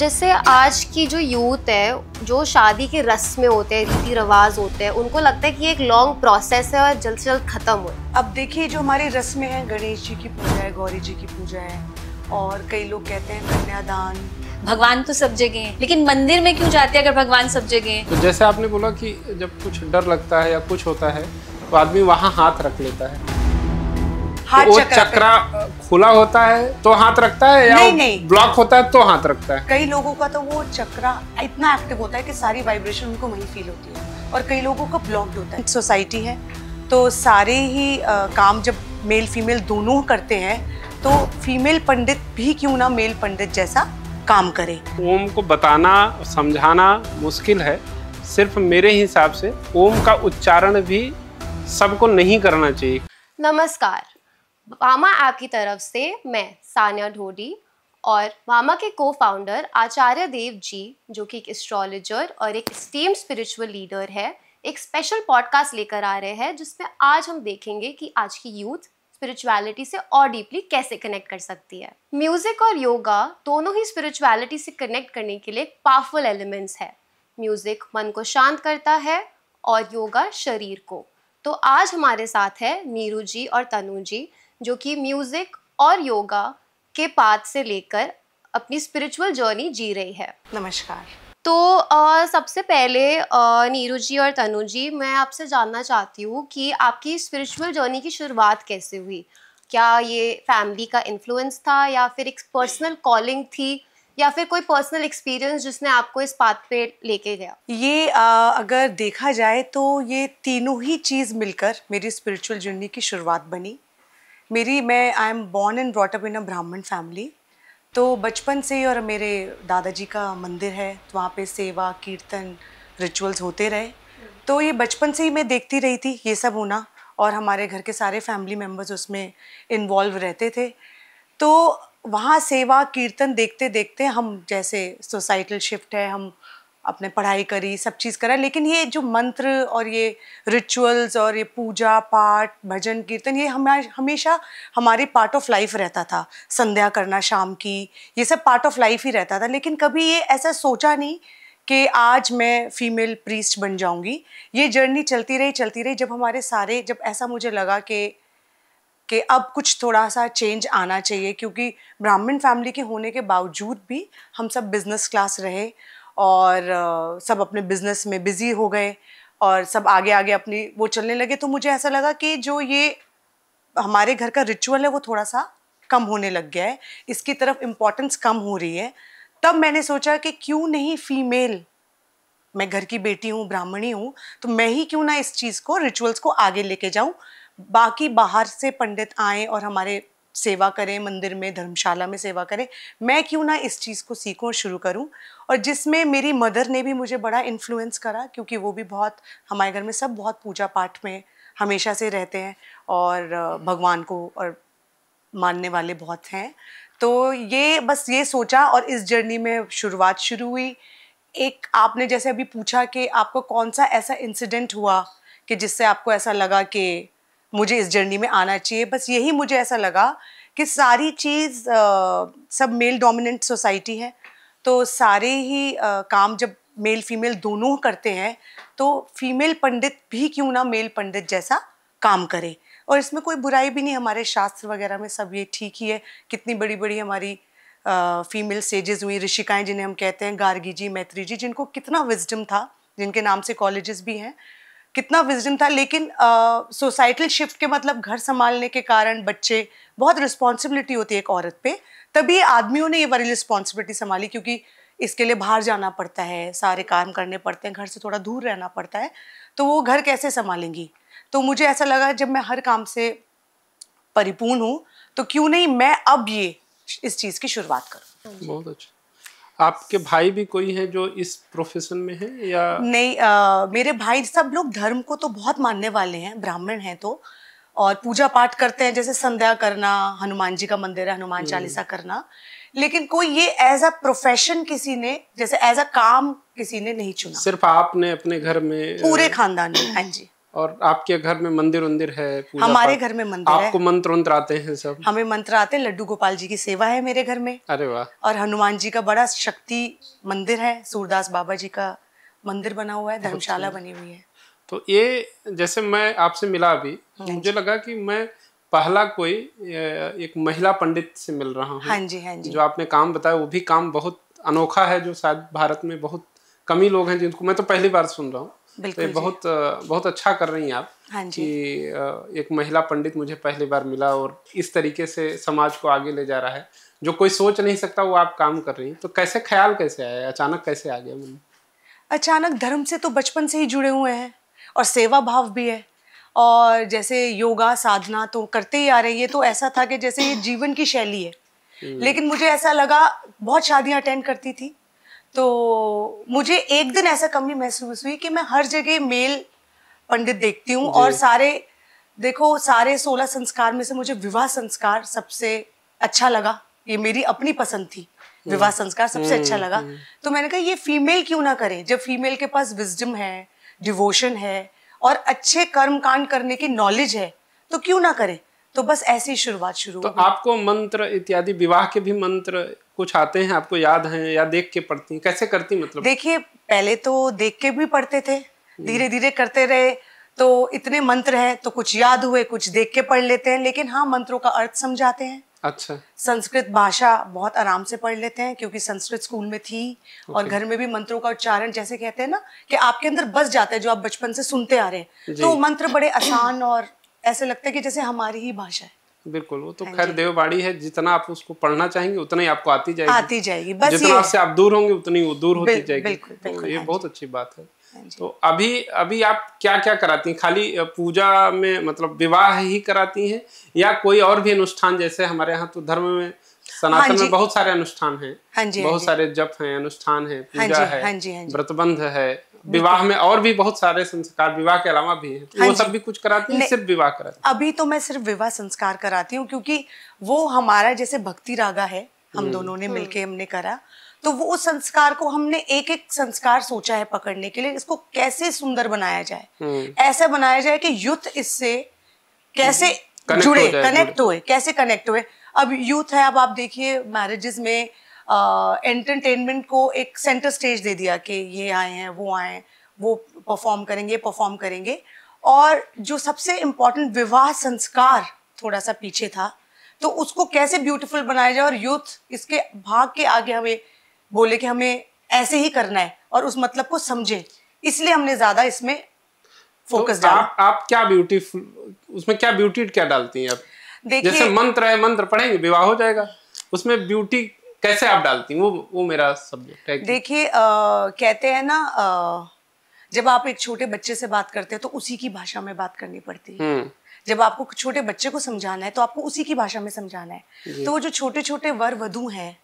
जैसे आज की जो यूथ है, जो शादी के रस्म में होते हैं, रीति रिवाज होते हैं, उनको लगता है कि ये एक लॉन्ग प्रोसेस है और जल्द से जल्द खत्म हो। अब देखिए, जो हमारी रस्में हैं, गणेश जी की पूजा है, गौरी जी की पूजा है, और कई लोग कहते हैं कन्यादान। भगवान तो सब जगह हैं, लेकिन मंदिर में क्यों जाते हैं अगर भगवान सब जगह हैं? तो जैसे आपने बोला कि जब कुछ डर लगता है या कुछ होता है तो आदमी वहाँ हाथ रख लेता है। हाथ तो वो चक्रा खुला होता है तो हाथ रखता है या नहीं, ब्लॉक होता है तो हाथ रखता है? कई लोगों का तो वो चक्रा इतना एक्टिव होता है कि सारी वाइब्रेशन उनको वहीं फील होती है, और कई लोगों का ब्लॉक्ड होता है। सोसाइटी है तो सारे ही काम जब मेल फीमेल दोनों करते हैं तो फीमेल पंडित भी क्यों ना मेल पंडित जैसा काम करे। ओम को बताना समझाना मुश्किल है। सिर्फ मेरे हिसाब से ओम का उच्चारण भी सबको नहीं करना चाहिए। नमस्कार, मामा ऐप की तरफ से मैं सानिया ढोडी और मामा के को फाउंडर आचार्य देव जी, जो कि एक एस्ट्रोलॉजर और एक स्टीम्ड स्पिरिचुअल लीडर है, एक स्पेशल पॉडकास्ट लेकर आ रहे हैं जिसमें आज हम देखेंगे कि आज की यूथ स्पिरिचुअलिटी से और डीपली कैसे कनेक्ट कर सकती है। म्यूजिक और योगा दोनों ही स्पिरिचुअलिटी से कनेक्ट करने के लिए पावरफुल एलिमेंट्स है। म्यूजिक मन को शांत करता है और योगा शरीर को। तो आज हमारे साथ है नीरू जी और तनु जी, जो कि म्यूजिक और योगा के पाथ से लेकर अपनी स्पिरिचुअल जर्नी जी रही है। नमस्कार। तो सबसे पहले नीरू जी और तनु जी, मैं आपसे जानना चाहती हूँ कि आपकी स्पिरिचुअल जर्नी की शुरुआत कैसे हुई? क्या ये फैमिली का इन्फ्लुएंस था या फिर एक पर्सनल कॉलिंग थी या फिर कोई पर्सनल एक्सपीरियंस जिसने आपको इस पाथ पे लेके गया? ये अगर देखा जाए तो ये तीनों ही चीज़ मिलकर मेरी स्पिरिचुअल जर्नी की शुरुआत बनी। मैं I am born and brought up in a brahmin family. तो बचपन से ही, और मेरे दादाजी का मंदिर है तो वहाँ पे सेवा कीर्तन रिचुअल्स होते रहे। तो ये बचपन से ही मैं देखती रही थी ये सब होना, और हमारे घर के सारे फैमिली मेम्बर्स उसमें इन्वॉल्व रहते थे। तो वहाँ सेवा कीर्तन देखते देखते हम, जैसे सोसाइटल शिफ्ट है, हम अपने पढ़ाई करी, सब चीज़ करा, लेकिन ये जो मंत्र और ये रिचुअल्स और ये पूजा पाठ भजन कीर्तन, ये हमेशा हमारी पार्ट ऑफ लाइफ रहता था। संध्या करना शाम की, ये सब पार्ट ऑफ लाइफ ही रहता था। लेकिन कभी ये ऐसा सोचा नहीं कि आज मैं फीमेल प्रीस्ट बन जाऊंगी। ये जर्नी चलती रही। जब ऐसा मुझे लगा कि अब कुछ थोड़ा सा चेंज आना चाहिए, क्योंकि ब्राह्मण फैमिली के होने के बावजूद भी हम सब बिजनेस क्लास रहे और सब अपने बिजनेस में बिजी हो गए और सब आगे आगे अपनी वो चलने लगे। तो मुझे ऐसा लगा कि जो ये हमारे घर का रिचुअल है वो थोड़ा सा कम होने लग गया है, इसकी तरफ इम्पोर्टेंस कम हो रही है। तब मैंने सोचा कि क्यों नहीं फीमेल, मैं घर की बेटी हूँ, ब्राह्मणी हूँ, तो मैं ही क्यों ना इस चीज़ को, रिचुअल्स को आगे लेके जाऊँ। बाकी बाहर से पंडित आएँ और हमारे सेवा करें, मंदिर में धर्मशाला में सेवा करें, मैं क्यों ना इस चीज़ को सीखूं और शुरू करूं। और जिसमें मेरी मदर ने भी मुझे बड़ा इन्फ्लुएंस करा, क्योंकि वो भी बहुत, हमारे घर में सब बहुत पूजा पाठ में हमेशा से रहते हैं और भगवान को और मानने वाले बहुत हैं। तो ये सोचा और इस जर्नी में शुरुआत शुरू हुई। एक आपने जैसे अभी पूछा कि आपको कौन सा ऐसा इंसिडेंट हुआ कि जिससे आपको ऐसा लगा कि मुझे इस जर्नी में आना चाहिए। बस यही मुझे ऐसा लगा कि सारी चीज़ सब मेल डोमिनेंट सोसाइटी है, तो सारे ही काम जब मेल फीमेल दोनों करते हैं तो फीमेल पंडित भी क्यों ना मेल पंडित जैसा काम करे। और इसमें कोई बुराई भी नहीं, हमारे शास्त्र वगैरह में सब ये ठीक ही है। कितनी बड़ी बड़ी हमारी फीमेल सेजेस हुई, ऋषिकाएँ जिन्हें हम कहते हैं, गार्गी जी, मैत्री जी, जिनको कितना विजडम था, जिनके नाम से कॉलेजेस भी हैं, कितना विजडम था। लेकिन सोसाइटल शिफ्ट के मतलब घर संभालने के कारण, बच्चे, बहुत रिस्पॉन्सिबिलिटी होती है एक औरत पे, तभी आदमियों ने ये वाली रिस्पॉन्सिबिलिटी संभाली, क्योंकि इसके लिए बाहर जाना पड़ता है, सारे काम करने पड़ते हैं, घर से थोड़ा दूर रहना पड़ता है, तो वो घर कैसे संभालेंगी। तो मुझे ऐसा लगा जब मैं हर काम से परिपूर्ण हूँ तो क्यों नहीं मैं अब इस चीज़ की शुरुआत करूँ। बहुत अच्छा। आपके भाई भी कोई हैं जो इस प्रोफेशन में हैं या नहीं? मेरे भाई सब लोग धर्म को तो बहुत मानने वाले हैं, ब्राह्मण हैं तो, और पूजा पाठ करते हैं, जैसे संध्या करना, हनुमान जी का मंदिर है, हनुमान चालीसा करना। लेकिन कोई ये एज अ प्रोफेशन किसी ने, जैसे एज अ काम किसी ने नहीं चुना। सिर्फ आपने अपने घर में? पूरे खानदान में। हाँ जी। और आपके घर में मंदिर वंदिर है? पूजा हमारे पाठ? घर में मंदिर है। आपको मंत्र वंत्र आते हैं सब? हमें मंत्र आते हैं। लड्डू गोपाल जी की सेवा है मेरे घर में। अरे वाह। और हनुमान जी का बड़ा शक्ति मंदिर है, सूरदास बाबा जी का मंदिर बना हुआ है, धर्मशाला बनी हुई है। तो ये जैसे मैं आपसे मिला अभी, मुझे लगा कि मैं पहला कोई एक महिला पंडित से मिल रहा हूँ। हाँ जी, हाँ जी। जो आपने काम बताया वो भी काम बहुत अनोखा है, जो शायद भारत में बहुत कम ही लोग हैं जिनको, मैं तो पहली बार सुन रहा हूँ। तो ये बहुत अच्छा कर रही हैं आप। हाँ जी। कि एक महिला पंडित मुझे पहली बार मिला और इस तरीके से समाज को आगे ले जा रहा है, जो कोई सोच नहीं सकता वो आप काम कर रही हैं। तो कैसे ख्याल कैसे आया, अचानक कैसे आ गया मन में? अचानक धर्म से तो बचपन से ही जुड़े हुए हैं और सेवा भाव भी है। और जैसे योगा साधना तो करते ही आ रहे हैं। ये तो ऐसा था कि जैसे ये जीवन की शैली है। लेकिन मुझे ऐसा लगा, बहुत शादियां अटेंड करती थी, तो मुझे एक दिन ऐसा कमी महसूस हुई कि मैं हर जगह मेल पंडित देखती हूँ और सारे 16 संस्कार में से मुझे विवाह संस्कार सबसे अच्छा लगा। ये मेरी अपनी पसंद थी, विवाह संस्कार सबसे अच्छा लगा। तो मैंने कहा ये फीमेल क्यों ना करें, जब फीमेल के पास विजडम है, डिवोशन है और अच्छे कर्म कांड करने की नॉलेज है, तो क्यों ना करें। तो बस ऐसी शुरुआत शुरू। तो आपको मंत्र इत्यादि विवाह के भी मंत्र कुछ आते हैं, आपको याद हैं या देख के पढ़ती हैं? कैसे करती मतलब? देखिए, पहले तो देख के भी पढ़ते थे, धीरे धीरे करते रहे तो इतने मंत्र हैं तो कुछ याद हुए, कुछ देख के पढ़ लेते हैं। लेकिन हाँ, मंत्रों का अर्थ समझाते हैं। अच्छा। संस्कृत भाषा बहुत आराम से पढ़ लेते हैं क्योंकि संस्कृत स्कूल में थी। और घर में भी मंत्रों का उच्चारण जैसे कहते हैं ना कि आपके अंदर बस जाता है, जो आप बचपन से सुनते आ रहे हैं, तो मंत्र बड़े आसान और ऐसे लगता है कि जैसे हमारी ही भाषा है। बिल्कुल, वो तो खैर देववाणी है, जितना आप उसको पढ़ना चाहेंगे उतना ही आपको आती जाएगी। बस जितना आपसे आप दूर होंगे उतनी वो दूर होती जाएगी। बिल्कुल, ये बहुत अच्छी बात है। तो अभी आप क्या क्या कराती हैं? खाली पूजा में मतलब विवाह ही कराती हैं या कोई और भी अनुष्ठान? जैसे हमारे यहाँ तो धर्म में सनातन में बहुत सारे अनुष्ठान हैं, बहुत सारे जप हैं, अनुष्ठान है, पूजा है, व्रतबंध है। विवाह में और भी बहुत सारे संस्कार विवाह के अलावा भी हैं, तो वो सब भी कुछ कराती हैं, सिर्फ विवाह कराती हैं? अभी तो मैं सिर्फ विवाह संस्कार कराती हूँ क्योंकि वो हमारा जैसे भक्ति रागा है, हम दोनों ने मिलके हमने करा, तो वो उस संस्कार को हमने एक एक संस्कार सोचा है पकड़ने के लिए। इसको कैसे सुंदर बनाया जाए, ऐसा बनाया जाए कि यूथ इससे कैसे जुड़े, कैसे कनेक्ट हुए। अब यूथ है, अब आप देखिए मैरिजेस में एंटरटेनमेंट को एक सेंटर स्टेज दे दिया कि ये आए हैं, वो परफॉर्म करेंगे। और जो सबसे इम्पोर्टेंट विवाह संस्कार थोड़ा सा पीछे था, तो उसको कैसे ब्यूटीफुल बनाया जाए और यूथ इसके भाग के आगे हमें बोले कि हमें ऐसे ही करना है और उस मतलब को समझे, इसलिए हमने ज्यादा इसमें फोकस डाला। आप क्या ब्यूटीफुल, उसमें क्या ब्यूटी क्या डालती हैं आप? जैसे मंत्र है, मंत्र पढ़ेंगे विवाह हो जाएगा, उसमें ब्यूटी कैसे आप डालती हैं? वो मेरा सब्जेक्ट है। देखिए, कहते हैं ना, जब आप एक छोटे बच्चे से बात करते हैं तो उसी की भाषा में बात करनी पड़ती है। जब आपको छोटे बच्चे को समझाना है तो आपको उसी की भाषा में समझाना है। तो वो जो छोटे छोटे वर वधू हैं,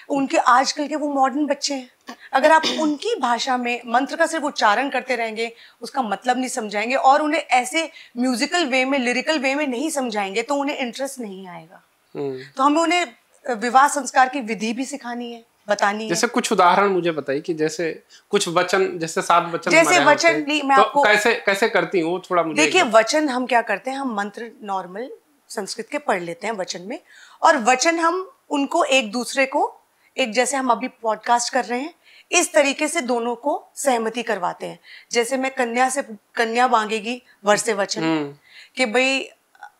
उनके आजकल के वो मॉडर्न बच्चे हैं, अगर आप उनकी भाषा में मंत्र का सिर्फ उच्चारण करते रहेंगे, उसका मतलब नहीं समझाएंगे और उन्हें ऐसे म्यूजिकल वे में, लिरिकल वे में नहीं समझाएंगे, तो उन्हें इंटरेस्ट नहीं आएगा। तो हमें उन्हें विवाह संस्कार की विधि भी सिखानी है, बतानी है। जैसे कुछ उदाहरण मुझे बताइए कि जैसे कुछ वचन, जैसे 7 वचन, जैसे वचन नहीं, मैं आपको कैसे करती हूँ वो थोड़ा मुझे देखिए। वचन हम क्या करते हैं, हम मंत्र नॉर्मल संस्कृत के पढ़ लेते हैं वचन में, और वचन हम उनको एक दूसरे को, एक जैसे हम अभी पॉडकास्ट कर रहे हैं, इस तरीके से दोनों को सहमति करवाते हैं। जैसे मैं कन्या मांगेगी वर से वचन कि भाई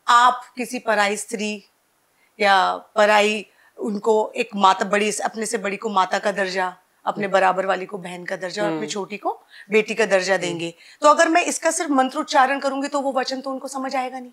आप किसी पराई स्त्री या पराई, उनको एक माता, बड़ी अपने से बड़ी को माता का दर्जा, अपने बराबर वाली को बहन का दर्जा और अपनी छोटी को बेटी का दर्जा देंगे। तो अगर मैं इसका सिर्फ मंत्रोच्चारण करूंगी तो वो वचन तो उनको समझ आएगा नहीं।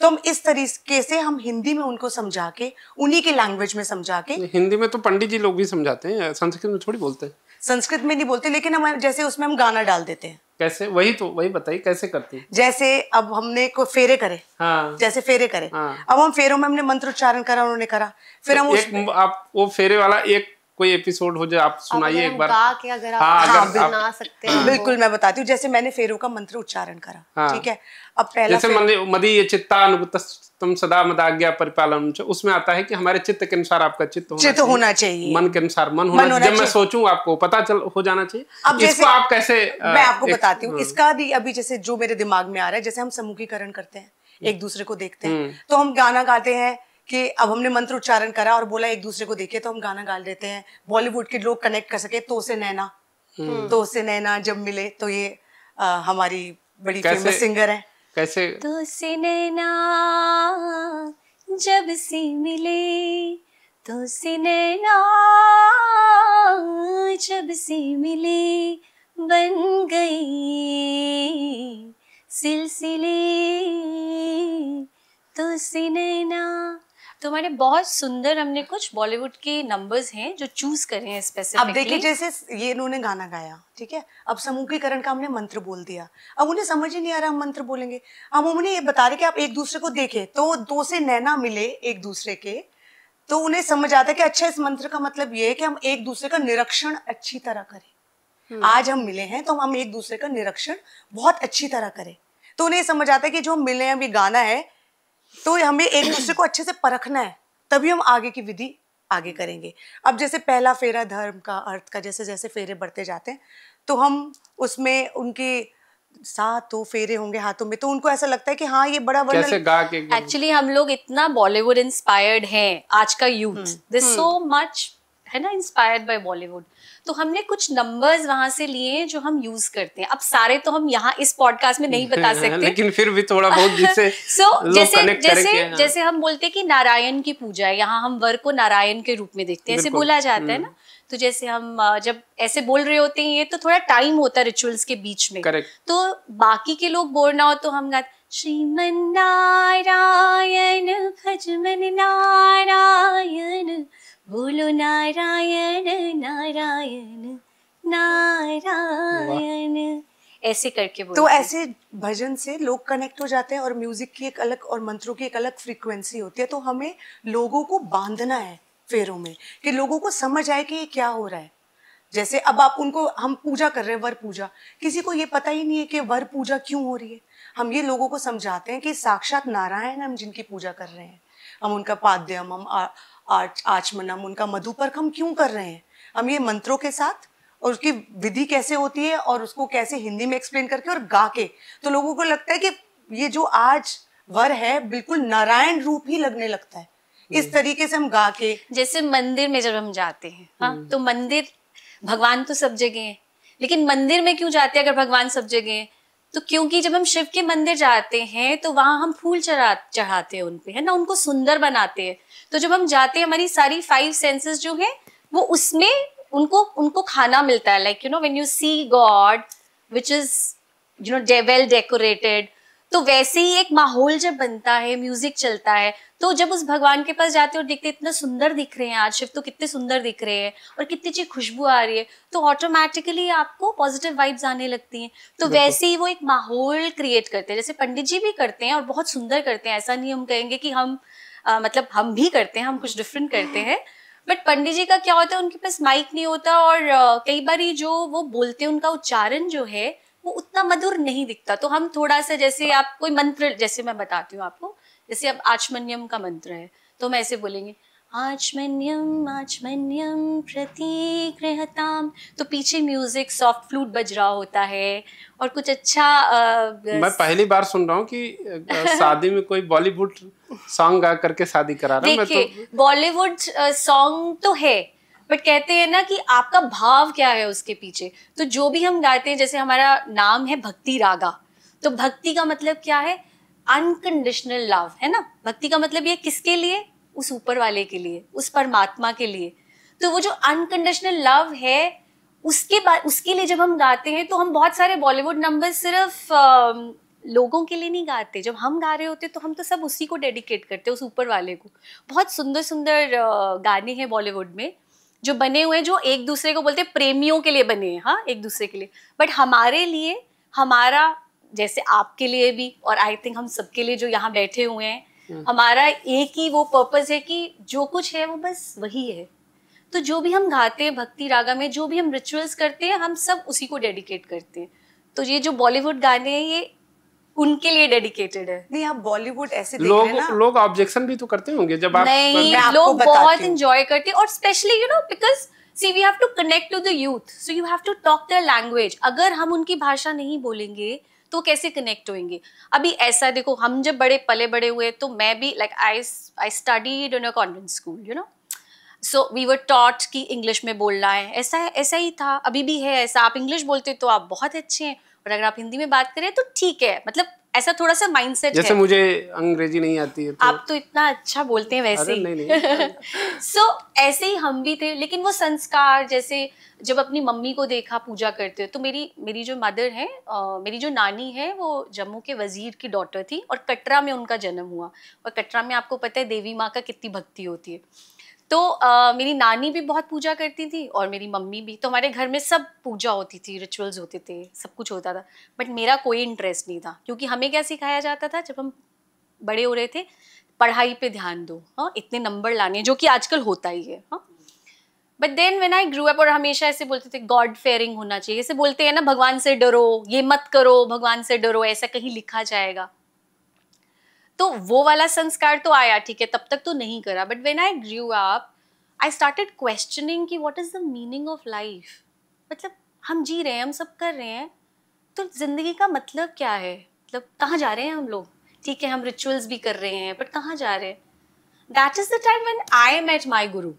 तो हम इस तरीके से हम हिंदी में उनको समझा के, उन्हीं की लैंग्वेज में समझा के। हिंदी में तो पंडित जी लोग भी समझाते हैं, संस्कृत में थोड़ी बोलते हैं। संस्कृत में नहीं बोलते, लेकिन हम जैसे उसमें हम गाना डाल देते हैं। कैसे? वही बताइए कैसे करती हैं? जैसे अब हमने को फेरे करे, जैसे फेरे करे, अब हम फेरों में हमने मंत्रोच्चारण करा, उन्होंने करा, फिर हम आप वो फेरे वाला एक कोई एपिसोड हो जो आप सुनाइए एक बार। गा के अगर आप हाँ, अगर आप बना सकते हैं बिल्कुल, मैं बताती हूँ। जैसे मैंने फेरों का मंत्र उच्चारण करा, हाँ। ठीक है। अब पहला जैसे मदीय चित्तानुगतस्तम सदा मदाज्ञा परिपालनम, उसमें आता है कि हमारे चित्त के अनुसार आपका चित्त होना चाहिए, मन के अनुसार मन होना चाहिए। जब मैं सोचूं आपको पता चल हो जाना चाहिए। अब जैसे इसको आप कैसे मैं आपको बताती हूँ इसका भी। अभी जैसे जो मेरे दिमाग में आ रहा है, जैसे हम समूहीकरण करते हैं, एक दूसरे को देखते हैं, तो हम गाना गाते हैं कि अब हमने मंत्र उच्चारण करा और बोला एक दूसरे को देखिए, तो हम गाना गा लेते हैं। बॉलीवुड के लोग कनेक्ट कर सके, तो से नैना जब मिले, तो ये हमारी बड़ी फेमस सिंगर है। कैसे? तो से नैना जब से मिले, तो से नैना जब से मिले, बन गई सिलसिले तो से नैना। तो हमारे बहुत सुंदर, हमने कुछ बॉलीवुड के नंबर्स हैं जो चूज करे हैं स्पेसिफिकली। अब देखिए, जैसे ये इन्होंने गाना गाया, ठीक है। अब समूहीकरण का हमने मंत्र बोल दिया। अब उन्हें समझ ही नहीं आ रहा हम मंत्र बोलेंगे। अब उन्हें ये बता रहे कि आप एक दूसरे को देखें, तो दो से नैना मिले एक दूसरे के, तो उन्हें समझ आता है कि अच्छा, इस मंत्र का मतलब ये है कि हम एक दूसरे का निरीक्षण अच्छी तरह करें। आज हम मिले हैं तो हम एक दूसरे का निरीक्षण बहुत अच्छी तरह करें। तो उन्हें समझ आता है कि जो हम मिले हैं, अभी गाना है, तो हमें एक दूसरे को अच्छे से परखना है, तभी हम आगे की विधि आगे करेंगे। अब जैसे पहला फेरा धर्म का अर्थ का, जैसे जैसे फेरे बढ़ते जाते हैं, तो हम उसमें उनके सातों फेरे होंगे हाथों में, तो उनको ऐसा लगता है कि हाँ, ये बड़ा वर्णन। कैसे गा के? एक्चुअली हम लोग इतना बॉलीवुड इंस्पायर्ड हैं, आज का यूथ दिस सो मच है ना इंस्पायर्ड बाय बॉलीवुड। तो हमने कुछ नंबर्स वहां से लिए जो हम यूज करते हैं। अब सारे तो हम यहाँ इस पॉडकास्ट में नहीं बता सकते, लेकिन फिर भी थोड़ा बहुत जिससे जैसे हम बोलते हैं कि नारायण की पूजा है, यहाँ हम वर को नारायण के रूप में देखते हैं, ऐसे बोला जाता है ना। तो जैसे हम जब ऐसे बोल रहे होते हैं, ये तो थोड़ा टाइम होता है रिचुअल्स के बीच में। तो बाकी के लोग बोल ना हो तो हम गाते श्रीमन नारायण भजमन नारायण, बोलो नारायण नारायण नारायण, ऐसे करके बोलते। तो ऐसे भजन से लोग कनेक्ट हो जाते हैं, और म्यूजिक की एक अलग और मंत्रों की एक अलग फ्रीक्वेंसी होती है। तो हमें लोगों को बांधना है फेरों में, कि लोगों को समझ आए कि ये क्या हो रहा है। जैसे अब आप उनको, हम पूजा कर रहे हैं, वर पूजा, किसी को ये पता ही नहीं है कि वर पूजा क्यों हो रही है। हम ये लोगों को समझाते हैं कि साक्षात नारायण हम जिनकी पूजा कर रहे हैं, हम उनका पाद्यम, हम आचमनम, उनका मधुपर्क हम क्यों कर रहे हैं। हम ये मंत्रों के साथ, और उसकी विधि कैसे होती है, और उसको कैसे हिंदी में एक्सप्लेन करके और गा के, तो लोगों को लगता है कि ये जो आज वर है बिल्कुल नारायण रूप ही लगने लगता है। इस तरीके से हम गा के, जैसे मंदिर में जब हम जाते हैं, हाँ, तो मंदिर, भगवान तो सब जगह है, लेकिन मंदिर में क्यों जाते हैं अगर भगवान सब जगह है? तो क्योंकि जब हम शिव के मंदिर जाते हैं तो वहां हम फूल चढ़ाते हैं उनपे, है ना, उनको सुंदर बनाते हैं। तो जब हम जाते हैं, हमारी सारी 5 सेंसेस जो है वो उसमें उनको खाना मिलता है। Like when you see god which is well decorated, तो वैसे ही एक माहौल जब बनता है, म्यूजिक चलता है, तो जब उस भगवान के पास जाते हैं और देखते इतना सुंदर दिख रहे हैं, आज शिव तो कितने सुंदर दिख रहे हैं और कितनी अच्छी खुशबू आ रही है, तो ऑटोमेटिकली आपको पॉजिटिव वाइब्स आने लगती हैं। तो वैसे ही वो एक माहौल क्रिएट करते हैं, जैसे पंडित जी भी करते हैं और बहुत सुंदर करते हैं। ऐसा नहीं हम कहेंगे कि हम मतलब हम भी करते हैं, हम कुछ डिफरेंट करते हैं, बट पंडित जी का क्या होता है, उनके पास माइक नहीं होता, और कई बार जो वो बोलते हैं उनका उच्चारण जो है वो उतना मधुर नहीं दिखता। तो हम थोड़ा सा, जैसे आप कोई मंत्र, जैसे मैं बताती हूँ आपको, जैसे अब आचमन्यम का मंत्र है, तो हम ऐसे बोलेंगे आचमन्यम आचमन्यम प्रतिगृहताम, तो पीछे म्यूजिक सॉफ्ट फ्लूट बज रहा होता है और कुछ अच्छा मैं पहली बार सुन रहा हूँ कि शादी में कोई बॉलीवुड सॉन्ग गा करके शादी करा रहा है। देखिए, बॉलीवुड सॉन्ग तो है, बट कहते हैं ना कि आपका भाव क्या है उसके पीछे। तो जो भी हम गाते हैं, जैसे हमारा नाम है भक्ति रागा, तो भक्ति का मतलब क्या है, अनकंडीशनल लव, है ना। भक्ति का मतलब ये किसके लिए, उस ऊपर वाले के लिए, उस परमात्मा के लिए। तो वो जो अनकंडीशनल लव है उसके लिए जब हम गाते हैं, तो हम बहुत सारे बॉलीवुड नंबर सिर्फ लोगों के लिए नहीं गाते। जब हम गा रहे होते तो हम तो सब उसी को डेडिकेट करते हैं, उस ऊपर वाले को। बहुत सुंदर सुंदर गाने हैं बॉलीवुड में जो बने हुए हैं, जो एक दूसरे को बोलते हैं प्रेमियों के लिए बने हैं, हाँ, एक दूसरे के लिए। बट हमारे लिए, हमारा, जैसे आपके लिए भी, और आई थिंक हम सबके लिए जो यहाँ बैठे हुए हैं, हमारा एक ही वो पर्पस है कि जो कुछ है वो बस वही है। तो जो भी हम गाते हैं भक्ति रागा में, जो भी हम रिचुअल्स करते हैं, हम सब उसी को डेडिकेट करते हैं। तो ये जो बॉलीवुड गाने हैं ये उनके लिए डेडिकेटेड है। नहीं, आप बॉलीवुड ऐसे देख रहे हैं ना, लोग ऑब्जेक्शन भी तो करते होंगे जब आप नहीं, लोग बहुत एंजॉय करते हैं, और specially you know because see we have to connect to the youth, so you have to talk their language. अगर हम उनकी भाषा नहीं बोलेंगे तो कैसे कनेक्ट होंगे? अभी ऐसा देखो, हम जब पले बड़े हुए तो मैं भी like I studied in a convent school, you know, so we were taught कि इंग्लिश में बोलना है, ऐसा ही था, अभी भी है ऐसा। आप इंग्लिश बोलते तो आप बहुत अच्छे हैं, और अगर आप हिंदी में बात करें तो ठीक है, मतलब ऐसा थोड़ा सा माइंडसेट है। जैसे मुझे अंग्रेजी नहीं आती है तो... आप तो इतना अच्छा बोलते हैं वैसे ही। नहीं। सो ऐसे ही हम भी थे, लेकिन वो संस्कार, जैसे जब अपनी मम्मी को देखा पूजा करते हो, तो मेरी जो मदर है, मेरी जो नानी है, वो जम्मू के वजीर की डॉटर थी, और कटरा में उनका जन्म हुआ, और कटरा में आपको पता है देवी माँ का कितनी भक्ति होती है। तो मेरी नानी भी बहुत पूजा करती थी, और मेरी मम्मी भी। तो हमारे घर में सब पूजा होती थी, रिचुअल्स होते थे, सब कुछ होता था, बट मेरा कोई इंटरेस्ट नहीं था, क्योंकि हमें क्या सिखाया जाता था जब हम बड़े हो रहे थे, पढ़ाई पे ध्यान दो, हाँ, इतने नंबर लाने, जो कि आजकल होता ही है, हाँ। But then when I grew up, और हमेशा ऐसे बोलते थे गॉड फेयरिंग होना चाहिए, ऐसे बोलते हैं ना, भगवान से डरो, ये मत करो, भगवान से डरो, ऐसा कहीं लिखा जाएगा। तो वो वाला संस्कार तो आया, ठीक है, तब तक तो नहीं करा। But when I grew up I started questioning कि what is the meaning of life. मतलब हम जी रहे हैं, हम सब कर रहे हैं, तो जिंदगी का मतलब क्या है? मतलब कहाँ जा रहे हैं हम लोग? ठीक है, हम रिचुअल्स भी कर रहे हैं, बट कहाँ जा रहे हैं? That is the time when I met my guru.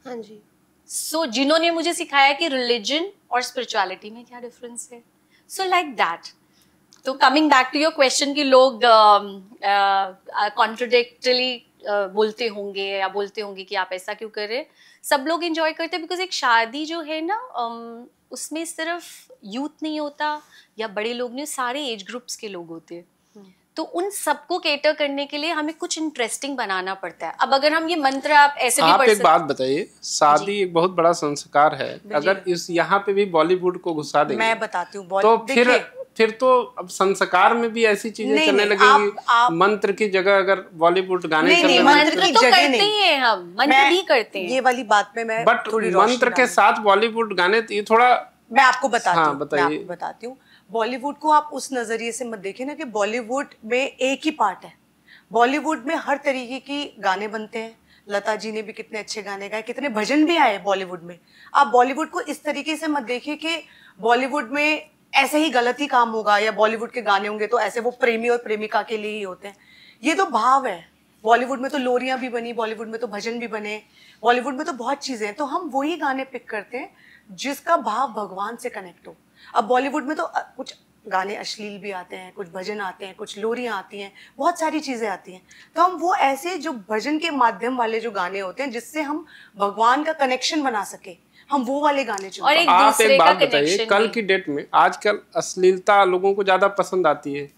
हाँ जी। सो जिन्होंने मुझे सिखाया कि रिलीजन और स्पिरिचुअलिटी में क्या डिफरेंस है। So like that. तो coming back to your question कि लोग कॉन्ट्रोडिक्टली बोलते होंगे या बोलते होंगे कि आप ऐसा क्यों कर रहे हैं। सब लोग एंजॉय करते हैं, बिकॉज एक शादी जो है ना, उसमें सिर्फ यूथ नहीं होता या बड़े लोग नहीं, सारे एज ग्रुप्स के लोग होते हैं। तो उन सबको केटर करने के लिए हमें कुछ इंटरेस्टिंग बनाना पड़ता है। अब अगर हम ये मंत्र आप ऐसे भी आप एक बात बताइए, शादी एक बहुत बड़ा संस्कार है, अगर इस यहाँ पे भी बॉलीवुड को घुसा देंगे, मैं बताती हूँ, तो फिर तो अब संस्कार में भी ऐसी चीजें चलने लगेंगी। मंत्र की जगह अगर बॉलीवुड गाने चलने, मंत्र की जगह करते ही हैं हम, मंत्र भी करते हैं, ये वाली बात में मैं बट मंत्र के साथ बॉलीवुड गाने, ये थोड़ा मैं आपको बताती हूँ, मैं आपको बताती हूँ। बॉलीवुड को आप उस नजरिए से मत देखिए ना कि बॉलीवुड में एक ही पार्ट है। बॉलीवुड में हर तरीके की गाने बनते हैं। लता जी ने भी कितने अच्छे गाने गाए, कितने भजन भी आए बॉलीवुड में। आप बॉलीवुड को इस तरीके से मत देखिए कि बॉलीवुड में ऐसे ही गलत ही काम होगा, या बॉलीवुड के गाने होंगे तो ऐसे वो प्रेमी और प्रेमिका के लिए ही होते हैं। ये तो भाव है। बॉलीवुड में तो लोरियां भी बनी, बॉलीवुड में तो भजन भी बने, बॉलीवुड में तो बहुत चीजें हैं। तो हम वही गाने पिक करते हैं जिसका भाव भगवान से कनेक्ट हो। अब बॉलीवुड में तो कुछ गाने अश्लील भी आते हैं, कुछ भजन आते हैं, कुछ लोरियां आती हैं, बहुत सारी चीजें आती हैं। तो हम वो ऐसे जो भजन के माध्यम वाले जो गाने होते हैं, जिससे हम भगवान का कनेक्शन बना सके, हम वो वाले गाने चुनते हैं। आप एक बात बताइए, कल की डेट में आजकल अश्लीलता लोगों को ज्यादा पसंद आती है,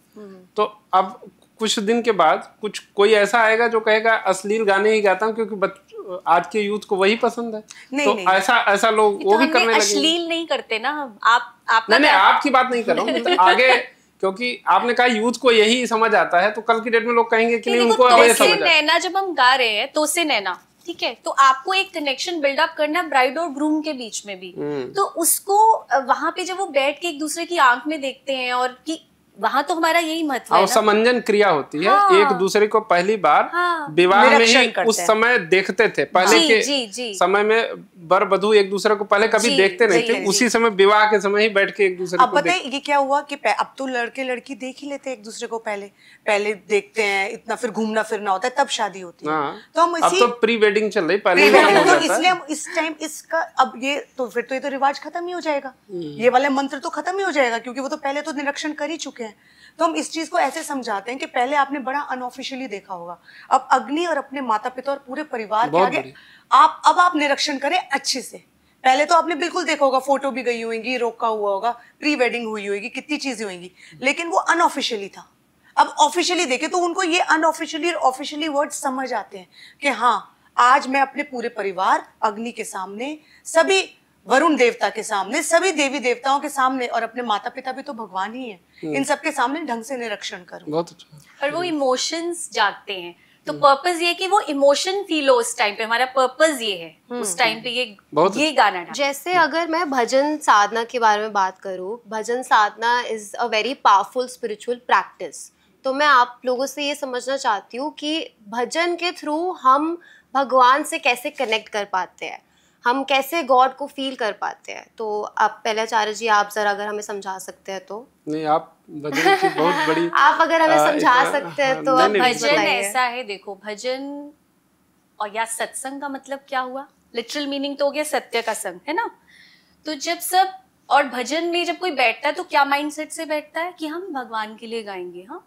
तो अब कुछ दिन के बाद कोई ऐसा आएगा जो कहेगा अश्लील गाने ही गाता हूँ क्योंकि आज के यूथ को वही पसंद है। तो नहीं। ऐसा लोग वो भी करने लगे। अश्लील नहीं करते ना हम। आप नहीं, आपकी बात नहीं कर रहा हूँ, आगे, क्योंकि आपने कहा यूथ को यही समझ आता है, तो कल की डेट में लोग कहेंगे कि नहीं, उनको अब ये समझ नैना जब हम गा रहे हैं तो से नैना, ठीक है, तो आपको एक कनेक्शन बिल्डअप करना ब्राइड और ग्रूम के बीच में भी। तो उसको वहां पे जब वो बैठ के एक दूसरे की आंख में देखते हैं, और कि वहां तो हमारा यही महत्व है ना, समंजन क्रिया होती है। हाँ, एक दूसरे को पहली बार विवाह में ही उस समय देखते थे। पहले के समय में वर वधू एक दूसरे को पहले कभी देखते नहीं थे, उसी समय विवाह के समय ही बैठ के एक दूसरे को। अब पता है ये क्या हुआ कि अब तो लड़के लड़की देख ही लेते हैं एक दूसरे को, पहले देखते हैं, इतना फिर घूमना फिरना होता है, तब शादी होती है। तो हम अब तो प्री वेडिंग चल रही, पहले इसलिए हम इस टाइम इसका अब ये तो फिर तो ये तो रिवाज खत्म ही हो जाएगा, ये वाला मंत्र तो खत्म ही हो जाएगा, क्योंकि वो तो पहले तो निरीक्षण कर ही चुके हैं। तो हम इस चीज को ऐसे समझाते हैं कि पहले आपने बड़ा अनऑफिशियली देखा होगा, अब अग्नि और अपने माता पिता और पूरे परिवार के आगे आप निरीक्षण करें अच्छे से। पहले तो आपने बिल्कुल देखा होगा, फोटो भी गई होगी, रोका हुआ होगा, प्री वेडिंग हुई होगी, कितनी चीजें होंगी, लेकिन वो अनऑफिशियली था। अब ऑफिशियली देखे तो उनको ये अनऑफिशियली और ऑफिशियली वर्ड समझ आते हैं कि हाँ, आज मैं अपने पूरे परिवार, अग्नि के सामने, सभी वरुण देवता के सामने, सभी देवी देवताओं के सामने, और अपने माता पिता भी तो भगवान ही है, इन सब के सामने ढंग से निरीक्षण करूं। बहुत अच्छा। और वो इमोशंस जागते हैं। तो पर्पस ये कि वो इमोशन फील हो उस टाइम पे, हमारा पर्पस ये है उस टाइम पे ये गाना डाल। जैसे अगर मैं भजन साधना के बारे में बात करूं, bhajan sadhana is a very powerful spiritual practice. तो मैं आप लोगों से ये समझना चाहती हूँ कि भजन के थ्रू हम भगवान से कैसे कनेक्ट कर पाते हैं, हम कैसे गॉड को फील कर पाते हैं। तो आप पहले आचार्य जी, आप जरा अगर हमें समझा सकते हैं तो। नहीं, आप भजन की बहुत बड़ी आप अगर हमें समझा सकते हैं तो। भजन ऐसा है, देखो भजन और या सत्संग का मतलब क्या हुआ, लिटरल मीनिंग तो हो गया सत्य का संग, है ना। तो जब सब और भजन में जब कोई बैठता है तो क्या माइंडसेट से बैठता है कि हम भगवान के लिए गाएंगे। हाँ,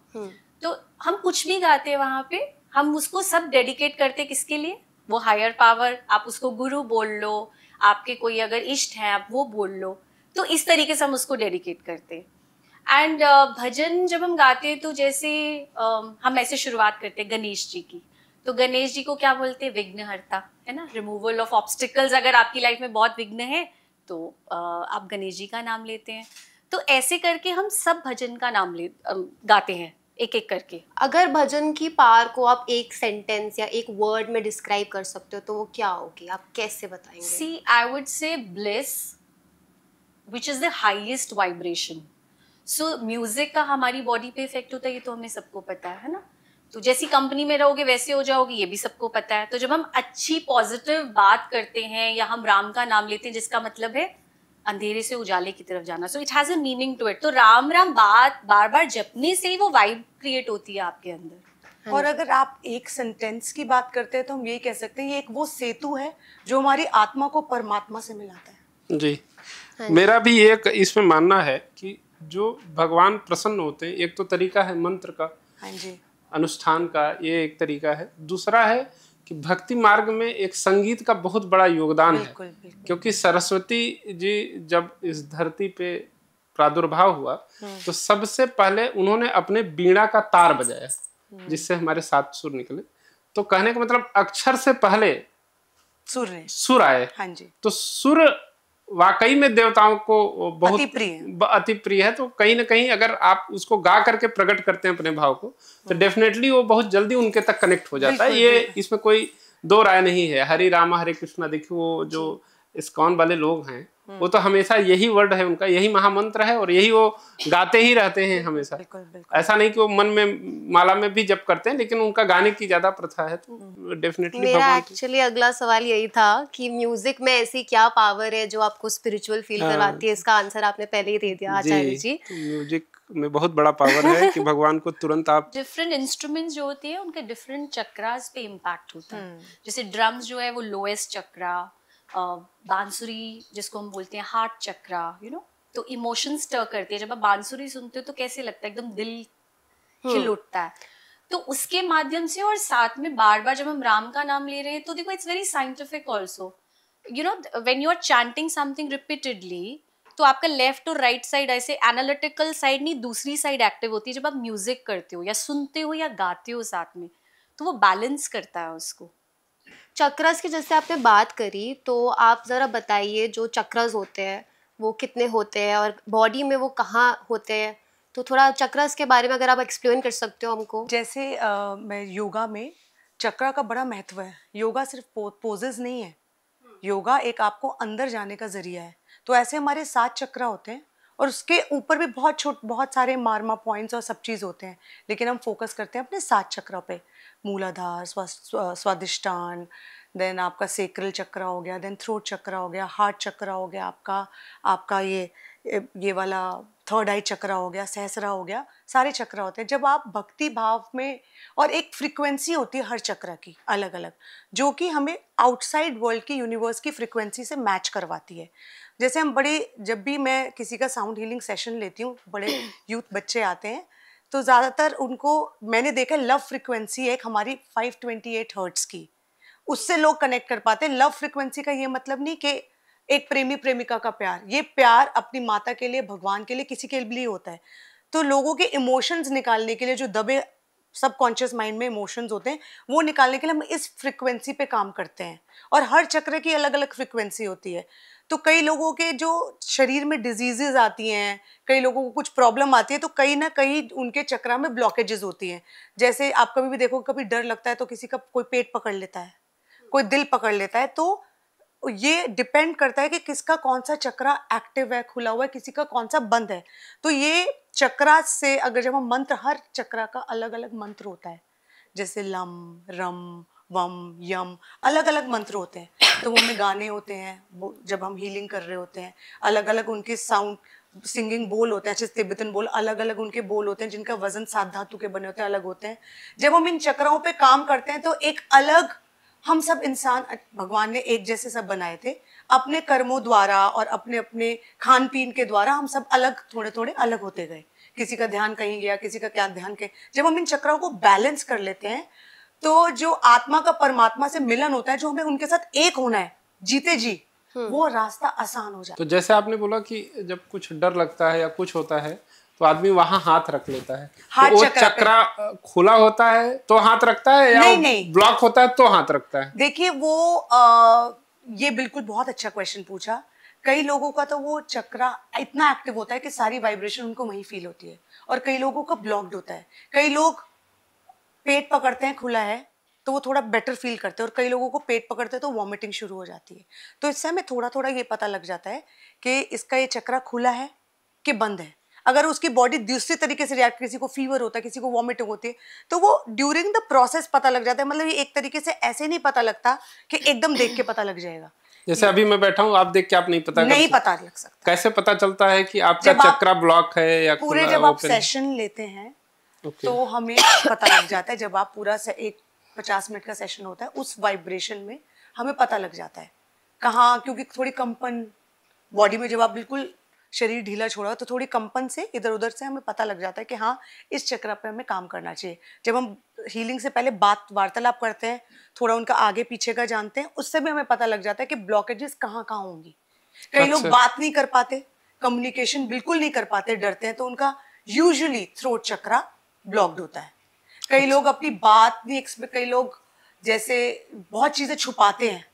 तो हम कुछ भी गाते हैं वहां पे, हम उसको सब डेडिकेट करते किसके लिए, वो हायर पावर, आप उसको गुरु बोल लो, आपके कोई अगर इष्ट है आप वो बोल लो, तो इस तरीके से हम उसको डेडिकेट करते हैं। एंड भजन जब हम गाते हैं तो जैसे हम ऐसे शुरुआत करते हैं गणेश जी की, तो गणेश जी को क्या बोलते हैं, विघ्नहर्ता, है ना, रिमूवल ऑफ ऑब्स्टिकल्स। अगर आपकी लाइफ में बहुत विघ्न है तो आप गणेश जी का नाम लेते हैं। तो ऐसे करके हम सब भजन का नाम गाते हैं एक एक करके। अगर भजन की पार को आप एक सेंटेंस या एक वर्ड में डिस्क्राइब कर सकते हो तो वो क्या होगी, आप कैसे बताएंगे? See I would say bliss, which is the highest vibration. So music का हमारी बॉडी पे इफेक्ट होता है, ये तो हमें सबको पता है ना। तो जैसी कंपनी में रहोगे वैसे हो जाओगे, ये भी सबको पता है। तो जब हम अच्छी पॉजिटिव बात करते हैं या हम राम का नाम लेते हैं, जिसका मतलब है अंधेरे से उजाले की तरफ जाना, so it has a meaning to it. तो राम राम बात बार बार जपने से ही वो वाइब क्रिएट होती है आपके अंदर। और अगर आप एक सेंटेंस की बात करते हैं तो हम यही कह सकते हैं ये एक वो सेतु है जो हमारी आत्मा को परमात्मा से मिलाता है। जी, मेरा भी एक इसमें मानना है कि जो भगवान प्रसन्न होते हैं, एक तो तरीका है मंत्र का, हाँ जी, अनुष्ठान का, ये एक तरीका है। दूसरा है कि भक्ति मार्ग में एक संगीत का बहुत बड़ा योगदान है। क्योंकि सरस्वती जी जब इस धरती पे प्रादुर्भाव हुआ तो सबसे पहले उन्होंने अपने वीणा का तार बजाया, जिससे हमारे 7 सुर निकले। तो कहने का मतलब अक्षर से पहले सुर आए। हाँ जी। तो सुर वाकई में देवताओं को बहुत अति प्रिय है। तो कहीं ना कहीं अगर आप उसको गा करके प्रकट करते हैं अपने भाव को, तो डेफिनेटली वो बहुत जल्दी उनके तक कनेक्ट हो जाता है। ये इसमें कोई दो राय नहीं है। हरे रामा हरे कृष्णा, देखिए वो जो इस्कॉन वाले लोग हैं वो तो हमेशा यही वर्ड है उनका, यही महामंत्र है और यही वो गाते ही रहते हैं हमेशा। ऐसा नहीं कि वो मन में माला में भी जप करते हैं, लेकिन उनका गाने की ज्यादा प्रथा है। तो डेफिनेटली मेरा एक्चुअली अगला सवाल यही था कि म्यूजिक में ऐसी क्या पावर है जो आपको स्पिरिचुअल फील करवाती है। इसका आंसर आपने पहले ही दे दिया आचार्य जी। म्यूजिक में बहुत बड़ा पावर है कि भगवान को तुरंत आप डिफरेंट इंस्ट्रूमेंट्स जो होते हैं उनके डिफरेंट चक्रास पे इम्पैक्ट होता है। जैसे ड्रम्स जो है वो लोएस्ट चक्रा, बांसुरी जिसको हम बोलते हैं हार्ट चक्रा, यू नो, तो इमोशन स्टर करती है। जब आप बांसुरी सुनते हो तो कैसे लगता है, एकदम दिल खिल उठता है। तो उसके माध्यम से, और साथ में बार बार जब हम राम का नाम ले रहे हैं तो देखो it's very scientific also, you know, when you are chanting something repeatedly तो आपका लेफ्ट और राइट साइड, ऐसे एनालिटिकल साइड नहीं, दूसरी साइड एक्टिव होती है जब आप म्यूजिक करते हो या सुनते हो या गाते हो साथ में, तो वो बैलेंस करता है उसको। चक्रस की जैसे आपने बात करी, तो आप ज़रा बताइए जो चक्रस होते हैं वो कितने होते हैं और बॉडी में वो कहाँ होते हैं। तो थोड़ा चक्रस के बारे में अगर आप एक्सप्लेन कर सकते हो हमको। जैसे मैं योगा में चक्र का बड़ा महत्व है। योगा सिर्फ पोजेज नहीं है, योगा एक आपको अंदर जाने का जरिया है। तो ऐसे हमारे 7 चक्र होते हैं और उसके ऊपर भी बहुत सारे मार्मा पॉइंट्स और सब चीज़ होते हैं, लेकिन हम फोकस करते हैं अपने 7 चक्र पे। मूलाधार, स्वादिष्टान, देन आपका सेक्रल चक्र हो गया, देन थ्रोट चक्र हो गया, हार्ट चक्र हो गया, आपका ये वाला थर्ड आई चक्र हो गया, सहस्रा हो गया, सारे चक्र होते हैं। जब आप भक्ति भाव में, और एक फ्रीक्वेंसी होती है हर चक्र की अलग अलग, जो कि हमें आउटसाइड वर्ल्ड की, यूनिवर्स की फ्रीक्वेंसी से मैच करवाती है। जैसे हम जब भी मैं किसी का साउंड हीलिंग सेशन लेती हूँ, बड़े यूथ बच्चे आते हैं, तो ज़्यादातर उनको मैंने देखा लव फ्रीक्वेंसी एक हमारी 528 हर्ट्ज़ की, उससे लोग कनेक्ट कर पाते हैं। लव फ्रीक्वेंसी का ये मतलब नहीं कि एक प्रेमी प्रेमिका का प्यार, ये प्यार अपनी माता के लिए, भगवान के लिए, किसी के लिए होता है। तो लोगों के इमोशंस निकालने के लिए, जो दबे सबकॉन्शियस माइंड में इमोशंस होते हैं, वो निकालने के लिए हम इस फ्रीक्वेंसी पे काम करते हैं। और हर चक्र की अलग अलग फ्रीक्वेंसी होती है। तो कई लोगों के जो शरीर में डिजीजेज आती हैं, कई लोगों को कुछ प्रॉब्लम आती है, तो कहीं ना कहीं उनके चक्रा में ब्लॉकेजेस होती हैं। जैसे आप कभी भी देखो, कभी डर लगता है तो किसी का कोई पेट पकड़ लेता है, कोई दिल पकड़ लेता है। तो ये डिपेंड करता है कि किसका कौन सा चक्रा एक्टिव है, खुला हुआ है, किसी का कौन सा बंद है। तो ये चक्रा से अगर जब हम मंत्र, हर चक्रा का अलग अलग मंत्र होता है, जैसे लम, रम, वम, यम, अलग अलग मंत्र होते हैं। तो वो में गाने होते हैं, वो जब हम हीलिंग कर रहे होते हैं, अलग अलग उनके साउंड सिंगिंग बोल होते हैं, जैसे तिब्बतन बोल, अलग अलग उनके बोल होते हैं जिनका वजन 7 धातु के बने होते हैं, अलग होते हैं। जब हम इन चक्राओं पे काम करते हैं तो एक अलग, हम सब इंसान भगवान ने एक जैसे सब बनाए थे, अपने कर्मों द्वारा और अपने अपने खान पीन के द्वारा हम सब अलग, थोड़े थोड़े अलग होते गए। किसी का ध्यान कहीं गया, किसी का क्या ध्यान कहीं। जब हम इन चक्रों को बैलेंस कर लेते हैं तो जो आत्मा का परमात्मा से मिलन होता है, जो हमें उनके साथ एक होना है जीते जी, वो रास्ता आसान हो जाता है। तो जैसे आपने बोला कि जब कुछ डर लगता है या कुछ होता है तो आदमी वहां हाथ रख लेता है, तो वो चक्रा खुला होता है तो हाथ रखता है, या नहीं, ब्लॉक होता है तो हाथ रखता है? देखिए वो ये बिल्कुल बहुत अच्छा क्वेश्चन पूछा। कई लोगों का तो वो चक्रा इतना एक्टिव होता है कि सारी वाइब्रेशन उनको वहीं फील होती है, और कई लोगों का ब्लॉक्ड होता है। कई लोग पेट पकड़ते हैं, खुला है, तो वो थोड़ा बेटर फील करते हैं, और कई लोगों को पेट पकड़ते हैं तो वॉमिटिंग शुरू हो जाती है। तो इससे हमें थोड़ा थोड़ा ये पता लग जाता है कि इसका ये चक्रा खुला है कि बंद है। अगर उसकी बॉडी दूसरी तरीके से रिएक्ट, किसी को फीवर होता है, किसी को वॉमिटिंग होती है, तो वो ड्यूरिंग द प्रोसेस पता लग जाता है। मतलब ये एक तरीके से ऐसे नहीं पता लगता कि एकदम देख के पता लग जाएगा। जैसे अभी मैं बैठा हूँ, आप देख के आप नहीं पता लग सकता। कैसे पता चलता है कि आपका चक्रा ब्लॉक है या पूरे जब आप सेशन लेते हैं तो हमें पता लग जाता है। जब आप पूरा एक 50 मिनट का सेशन होता है, उस वाइब्रेशन में हमें पता लग जाता है कहाँ, क्योंकि थोड़ी कंपन बॉडी में, जब आप बिल्कुल शरीर ढीला छोड़ा तो थोड़ी कंपन से इधर उधर से हमें पता लग जाता है कि हाँ, इस चक्र पे हमें काम करना चाहिए। जब हम हीलिंग से पहले वार्तालाप करते हैं, थोड़ा उनका आगे पीछे का जानते हैं, उससे भी हमें पता लग जाता है कि ब्लॉकेजेस कहाँ कहाँ होंगी। कई लोग बात नहीं कर पाते, कम्युनिकेशन बिल्कुल नहीं कर पाते, डरते हैं, तो उनका यूजुअली थ्रोट चक्रा ब्लॉक्ड होता है। कई लोग अपनी बात नहीं एक्सप्रेस, कई लोग जैसे बहुत चीजें छुपाते हैं,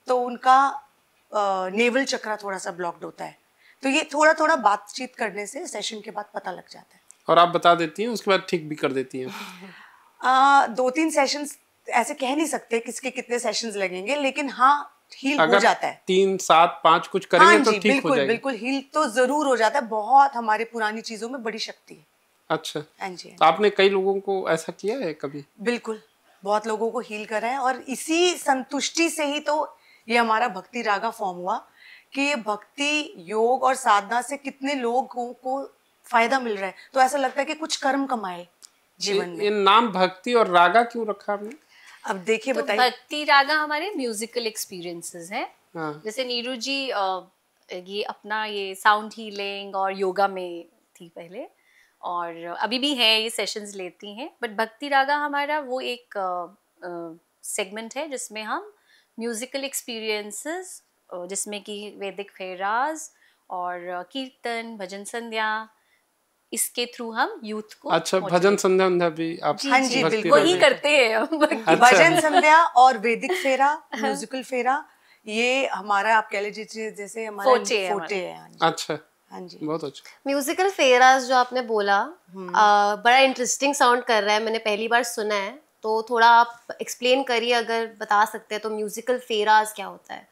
तो उनका नेवल चक्रा थोड़ा सा ब्लॉक्ड होता है। तो ये थोड़ा थोड़ा बातचीत करने से सेशन के बाद पता लग जाता है। और आप बता देती हैं, उसके बाद ठीक भी कर देती हैं? 2-3 सेशंस ऐसे कह नहीं सकते किसके कितने सेशंस लगेंगे, लेकिन हाँ, हील हो जाता है। 3, 7, 5 कुछ करेंगे तो ठीक हो जाएगा। बिल्कुल हील तो जरूर हो जाता है। बहुत हमारे पुरानी चीजों में बड़ी शक्ति है। अच्छा, तो आपने कई लोगों को ऐसा किया है कभी? बिल्कुल, बहुत लोगों को हील करा है, और इसी संतुष्टि से ही तो ये हमारा भक्ति रागा फॉर्म हुआ कि ये भक्ति योग और साधना से कितने लोगों को फायदा मिल रहा है। तो ऐसा लगता है कि कुछ कर्म कमाए जीवन में। ये नाम भक्ति और रागा क्यों रखा आपने? अब देखिए, तो बताइए। भक्ति रागा हमारे म्यूजिकल एक्सपीरियंसेस हैं। जैसे नीरू जी ये अपना ये साउंड हीलिंग और योगा में थी पहले, और अभी भी है, ये सेशंस लेती हैं। बट भक्ति रागा हमारा वो एक सेगमेंट है जिसमें हम म्यूजिकल एक्सपीरियंसेस, जिसमें कि वैदिक फेराज और कीर्तन, भजन संध्या, इसके थ्रू हम यूथ को। अच्छा, भजन संध्या भी आप? हाँ जी, बिल्कुल वही करते हैं हम। अच्छा। भजन संध्या और वैदिक फेरा, म्यूजिकल फेरा, ये हमारा आप कह लीजिए जैसे हमारा फोटे है। अच्छा, हाँ जी, बहुत अच्छा। म्यूजिकल फेराज जो आपने बोला, बड़ा इंटरेस्टिंग साउंड कर रहा है, मैंने पहली बार सुना है, तो थोड़ा आप एक्सप्लेन करिए अगर बता सकते हैं तो म्यूजिकल फेराज क्या होता है?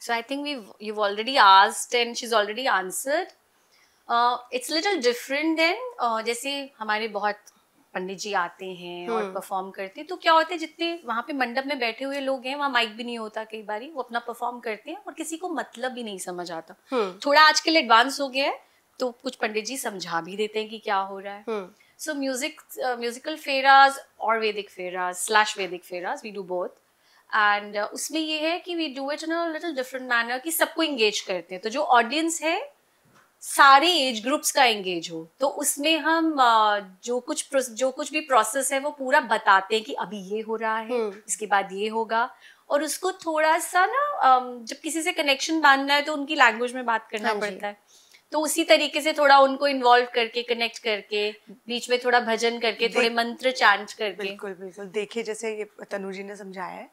So I think you've already asked and she's already answered. It's little different than जैसे हमारे बहुत पंडित जी आते हैं और परफॉर्म करते हैं, तो क्या होता है, जितने वहाँ पे मंडप में बैठे हुए लोग हैं, वहाँ माइक भी नहीं होता, कई बारी वो अपना परफॉर्म करते हैं और किसी को मतलब भी नहीं समझ आता। थोड़ा आजकल एडवांस हो गया है, तो कुछ पंडित जी समझा भी देते हैं कि क्या हो रहा है। सो म्यूजिकल फेराज और वैदिक फेराज / वैदिक फेराज, वी डू बोथ। एंड उसमें ये है कि we do it in a little different manner, कि सबको इंगेज करते हैं। तो जो ऑडियंस है सारे एज ग्रुप्स का एंगेज हो, तो उसमें हम जो कुछ भी प्रोसेस है वो पूरा बताते हैं कि अभी ये हो रहा है, इसके बाद ये होगा। और उसको थोड़ा सा ना जब किसी से कनेक्शन बांधना है तो उनकी लैंग्वेज में बात करना पड़ता है, तो उसी तरीके से थोड़ा उनको इन्वॉल्व करके, कनेक्ट करके, बीच में थोड़ा भजन करके, थोड़े मंत्र चैंट करके। बिल्कुल बिल्कुल। देखिए, जैसे ये तनु जी ने समझाया है,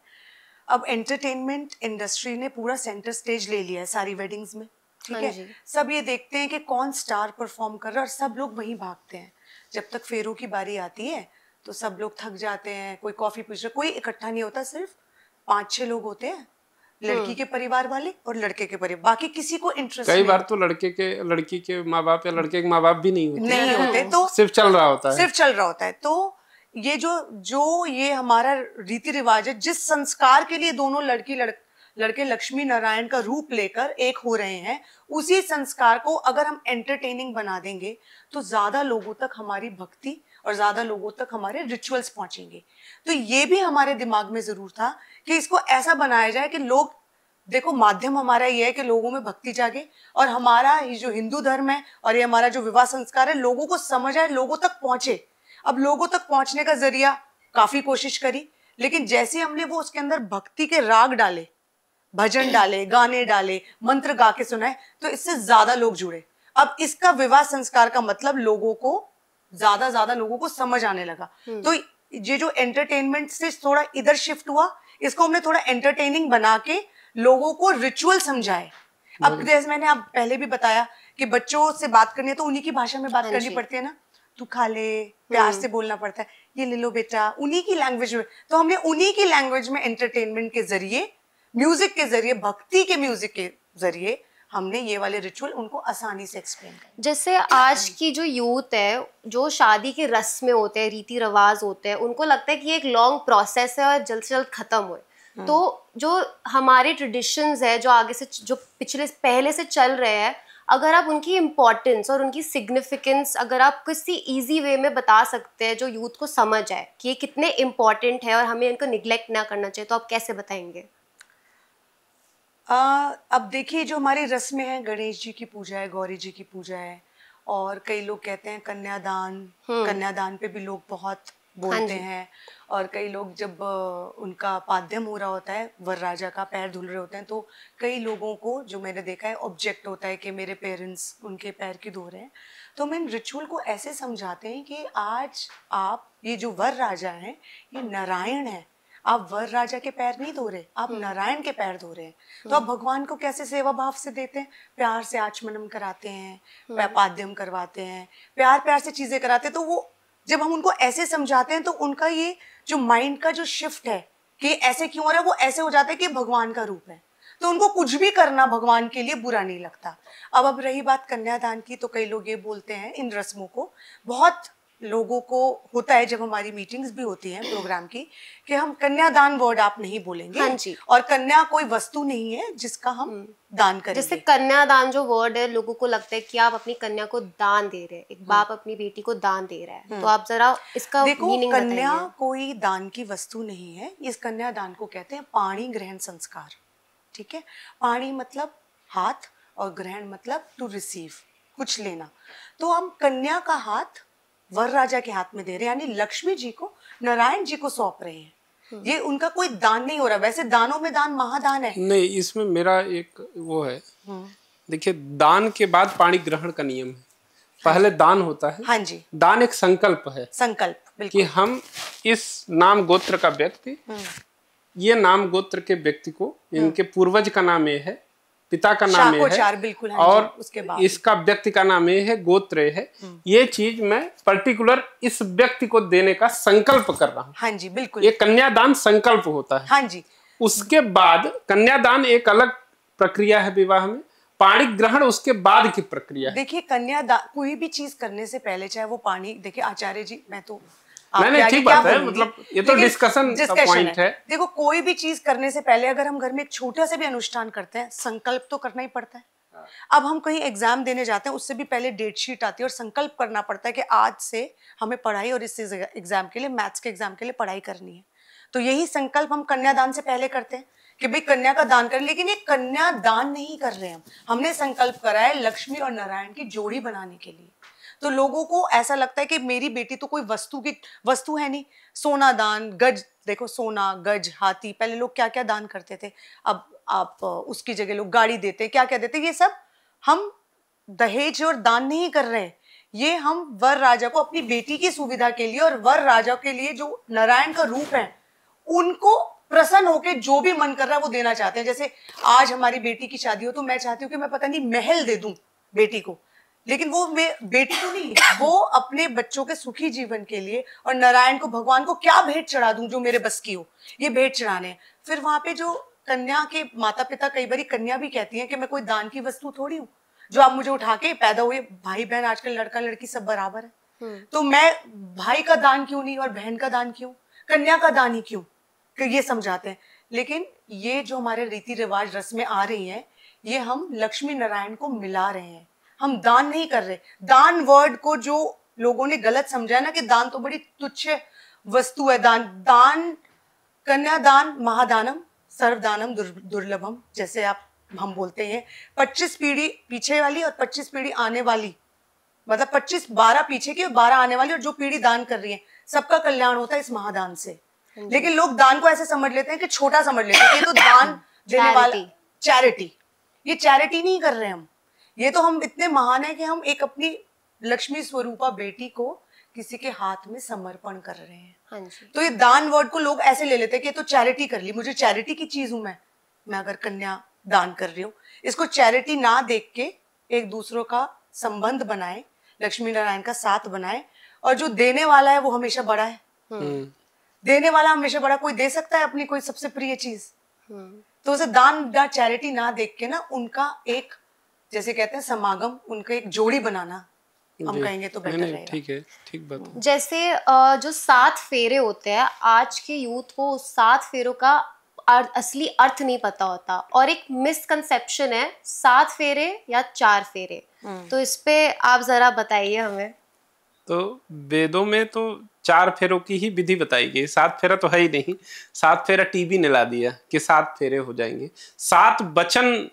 अब एंटरटेनमेंट इंडस्ट्री ने पूरा सेंटर स्टेज ले लिया है सारी वेडिंग्स में, ठीक है। सब ये देखते हैं कि कौन स्टार परफॉर्म कर रहा है और सब लोग वहीं भागते हैं। जब तक फेरों की बारी आती है तो सब लोग थक जाते हैं, कोई कॉफी पूछ रहा, कोई इकट्ठा नहीं होता, सिर्फ 5-6 लोग होते हैं, लड़की के परिवार वाले और लड़के के परिवार, बाकी किसी को इंटरेस्ट कई बार तो लड़की के माँ बाप या लड़के के माँ बाप भी नहीं होते, तो सिर्फ चल रहा होता है। तो ये जो ये हमारा रीति रिवाज है, जिस संस्कार के लिए दोनों लड़के लक्ष्मी नारायण का रूप लेकर एक हो रहे हैं, उसी संस्कार को अगर हम एंटरटेनिंग बना देंगे तो ज्यादा लोगों तक हमारी भक्ति और ज्यादा लोगों तक हमारे रिचुअल्स पहुंचेंगे। तो ये भी हमारे दिमाग में जरूर था कि इसको ऐसा बनाया जाए कि लोग देखो, माध्यम हमारा ये है कि लोगों में भक्ति जागे और हमारा ये जो हिंदू धर्म है और ये हमारा जो विवाह संस्कार है लोगों को समझ आए, लोगों तक पहुंचे। अब लोगों तक पहुंचने का जरिया काफी कोशिश करी, लेकिन जैसे हमने वो उसके अंदर भक्ति के राग डाले, भजन डाले, गाने डाले, मंत्र गा के सुनाए, तो इससे ज्यादा लोग जुड़े। अब इसका विवाह संस्कार का मतलब लोगों को ज्यादा लोगों को समझ आने लगा। तो ये जो एंटरटेनमेंट से थोड़ा इधर शिफ्ट हुआ, इसको हमने थोड़ा एंटरटेनिंग बना के लोगों को रिचुअल समझाए। अब जैसे मैंने आप पहले भी बताया कि बच्चों से बात करनी है तो उन्हीं की भाषा में बात करनी पड़ती है ना, तू खा ले, प्यार से बोलना पड़ता है, ये ले लो बेटा, उन्हीं की लैंग्वेज में। तो हमने उन्हीं की लैंग्वेज में एंटरटेनमेंट के जरिए, म्यूजिक के जरिए, भक्ति के म्यूजिक के जरिए हमने ये वाले रिचुअल उनको आसानी से एक्सप्लेन कर। जैसे आज की जो यूथ है, जो शादी के रस्म में होते हैं, रीति रिवाज होते हैं, उनको लगता है कि ये एक लॉन्ग प्रोसेस है और जल्द से जल्द खत्म हो। तो जो हमारे ट्रेडिशंस है, जो आगे से, जो पहले से चल रहे हैं, अगर आप उनकी इम्पोर्टेंस और उनकी सिग्निफिकेंस अगर आप किसी इजी वे में बता सकते हैं जो यूथ को समझ आए कि ये कितने इम्पोर्टेंट है और हमें इनको निग्लेक्ट ना करना चाहिए, तो आप कैसे बताएंगे? अब देखिए, जो हमारी रस्में हैं, गणेश जी की पूजा है, गौरी जी की पूजा है, और कई लोग कहते हैं कन्यादान पे भी लोग बहुत बोलते हैं। और कई लोग जब उनका पाद्यम हो रहा होता है, वरराजा का पैर धुल रहे होते हैं, तो कई लोगों को, जो मैंने देखा है, ऑब्जेक्ट होता है कि मेरे पेरेंट्स उनके पैर क्यों धो रहे हैं। तो हम इन रिचुअल को ऐसे समझाते हैं कि आज आप, ये जो वरराजा हैं, ये नारायण है, आप वर राजा के पैर नहीं धो रहे, आप नारायण के पैर धो रहे हैं। तो आप भगवान को कैसे सेवा भाव से देते हैं? प्यार से आचमनम कराते हैं, पाद्यम करवाते हैं, प्यार से चीजें कराते हैं। तो वो जब हम उनको ऐसे समझाते हैं तो उनका ये जो माइंड का जो शिफ्ट है कि ऐसे क्यों हो रहा है, वो ऐसे हो जाता है कि भगवान का रूप है, तो उनको कुछ भी करना भगवान के लिए बुरा नहीं लगता। अब रही बात कन्यादान की, तो कई लोग ये बोलते हैं, इन रस्मों को बहुत लोगों को होता है, जब हमारी मीटिंग्स भी होती हैं प्रोग्राम की, कि हम कन्यादान वर्ड आप नहीं बोलेंगे। हाँ जी। और कन्या कोई वस्तु नहीं है जिसका हम दान करेंगे। जैसे कन्यादान जो वर्ड है, लोगों को लगता है कि आप अपनी कन्या को दान दे रहे हैं, एक बाप अपनी बेटी को दान दे रहा है। तो आप जरा इसका मीनिंग बताइए। कन्या कोई दान की वस्तु नहीं है, इस कन्यादान को कहते हैं पाणी ग्रहण संस्कार, ठीक है। पाणी मतलब हाथ और ग्रहण मतलब टू रिसीव, कुछ लेना। तो हम कन्या का हाथ वर राजा के हाथ में दे रहे हैं, यानी लक्ष्मी जी को, नारायण जी को सौंप रहे हैं। ये उनका कोई दान नहीं हो रहा। वैसे दानों में दान महादान है। नहीं, इसमें मेरा एक वो है, देखिए, दान के बाद पाणी ग्रहण का नियम है। पहले दान होता है। हाँ जी। दान एक संकल्प है, संकल्प, बिल्कुल, कि हम इस नाम गोत्र का व्यक्ति, ये नाम गोत्र के व्यक्ति को, इनके पूर्वज का नाम ये है, पिता का नाम ये है, बिल्कुल, और उसके बाद इसका व्यक्ति का नाम ये है, गोत्र है, ये चीज मैं पर्टिकुलर इस व्यक्ति को देने का संकल्प कर रहा हूँ। हाँ जी, बिल्कुल, ये कन्यादान संकल्प होता है। हाँ जी। उसके बाद कन्यादान एक अलग प्रक्रिया है विवाह में, पाणी ग्रहण उसके बाद की प्रक्रिया है। देखिए, कन्यादान कोई भी चीज करने से पहले, चाहे वो पाणी, देखिए आचार्य जी, मैं तो नहीं, ठीक बात है, मतलब ये तो डिस्कशन का पॉइंट है। देखो, कोई भी चीज करने से पहले अगर हम घर में एक छोटा सा भी अनुष्ठान करते हैं, संकल्प तो करना ही पड़ता है। अब हम कहीं एग्जाम देने जाते हैं, उससे भी पहले डेट शीट आती है और संकल्प करना पड़ता है कि आज से हमें पढ़ाई, और इस एग्जाम के लिए, मैथ्स के एग्जाम के लिए पढ़ाई करनी है। तो यही संकल्प हम कन्यादान से पहले करते हैं कि भाई कन्या का दान करें। लेकिन ये कन्या दान नहीं कर रहे हैं, हमने संकल्प करा है लक्ष्मी और नारायण की जोड़ी बनाने के लिए। तो लोगों को ऐसा लगता है कि मेरी बेटी तो कोई वस्तु है नहीं। सोना दान, गज, देखो सोना, गज, हाथी, पहले लोग क्या क्या दान करते थे। अब आप उसकी जगह लोग गाड़ी देते, क्या क्या देते। ये सब हम दहेज और दान नहीं कर रहे हैं, ये हम वर राजा को अपनी बेटी की सुविधा के लिए और वर राजा के लिए जो नारायण का रूप है, उनको प्रसन्न होके जो भी मन कर रहा है वो देना चाहते हैं। जैसे आज हमारी बेटी की शादी हो तो मैं चाहती हूँ कि मैं पता नहीं महल दे दूं बेटी को, लेकिन वो बेटी को नहीं, वो अपने बच्चों के सुखी जीवन के लिए और नारायण को, भगवान को क्या भेंट चढ़ा दूं जो मेरे बस की हो, ये भेंट चढ़ाने हैं। फिर वहां पे जो कन्या के माता पिता, कई बार कन्या भी कहती हैं कि मैं कोई दान की वस्तु थोड़ी हूँ, जो आप मुझे उठा के पैदा हुए, भाई बहन आजकल लड़का लड़की सब बराबर है, तो मैं भाई का दान क्यों नहीं और बहन का दान क्यों, कन्या का दान ही क्यों, कि ये समझाते हैं। लेकिन ये जो हमारे रीति रिवाज रस्में आ रही हैं, ये हम लक्ष्मी नारायण को मिला रहे हैं, हम दान नहीं कर रहे। दान वर्ड को जो लोगों ने गलत समझा ना कि दान तो बड़ी तुच्छ वस्तु है, दान कन्यादान महादानम सर्वदानम दुर्लभम, जैसे हम बोलते हैं 25 पीढ़ी पीछे वाली और 25 पीढ़ी आने वाली, मतलब 12 पीछे की और 12 आने वाली, और जो पीढ़ी दान कर रही है सबका कल्याण होता है इस महादान से। लेकिन लोग दान को ऐसे समझ लेते हैं कि छोटा समझ लेते हैं कि ये तो दान देने वाला चैरिटी, ये चैरिटी नहीं कर रहे हम, ये तो हम इतने महान है कि हम एक अपनी लक्ष्मी स्वरूपा बेटी को किसी के हाथ में समर्पण कर रहे हैं। हाँ जी। तो ये दान वर्ड को लोग ऐसे ले लेते हैं कि तो चैरिटी कर ली, मुझे चैरिटी की चीज हूं मैं अगर कन्या दान कर रही हूँ। इसको चैरिटी ना देख के एक दूसरों का संबंध बनाए, लक्ष्मी नारायण का साथ बनाए, और जो देने वाला है वो हमेशा बड़ा है, देने वाला हमेशा बड़ा, कोई दे सकता है अपनी कोई सबसे प्रिय चीज, तो उसे दान या चैरिटी ना देख के ना उनका एक, जैसे कहते हैं समागम, उनका एक जोड़ी बनाना हम कहेंगे तो बेटर रहेगा। ठीक है, ठीक बात। जैसे जो 7 फेरे होते हैं, आज के यूथ को 7 फेरों का असली अर्थ नहीं पता होता, और एक मिसकंसेप्शन है 7 फेरे या 4 फेरे, तो इस पे आप जरा बताइए हमें। तो वेदों में तो 4 फेरों की ही विधि बताई गई, 7 फेरा तो है ही नहीं। 7 फेरा टीबी ने ला दिया कि 7 फेरे हो जाएंगे। 7 वचन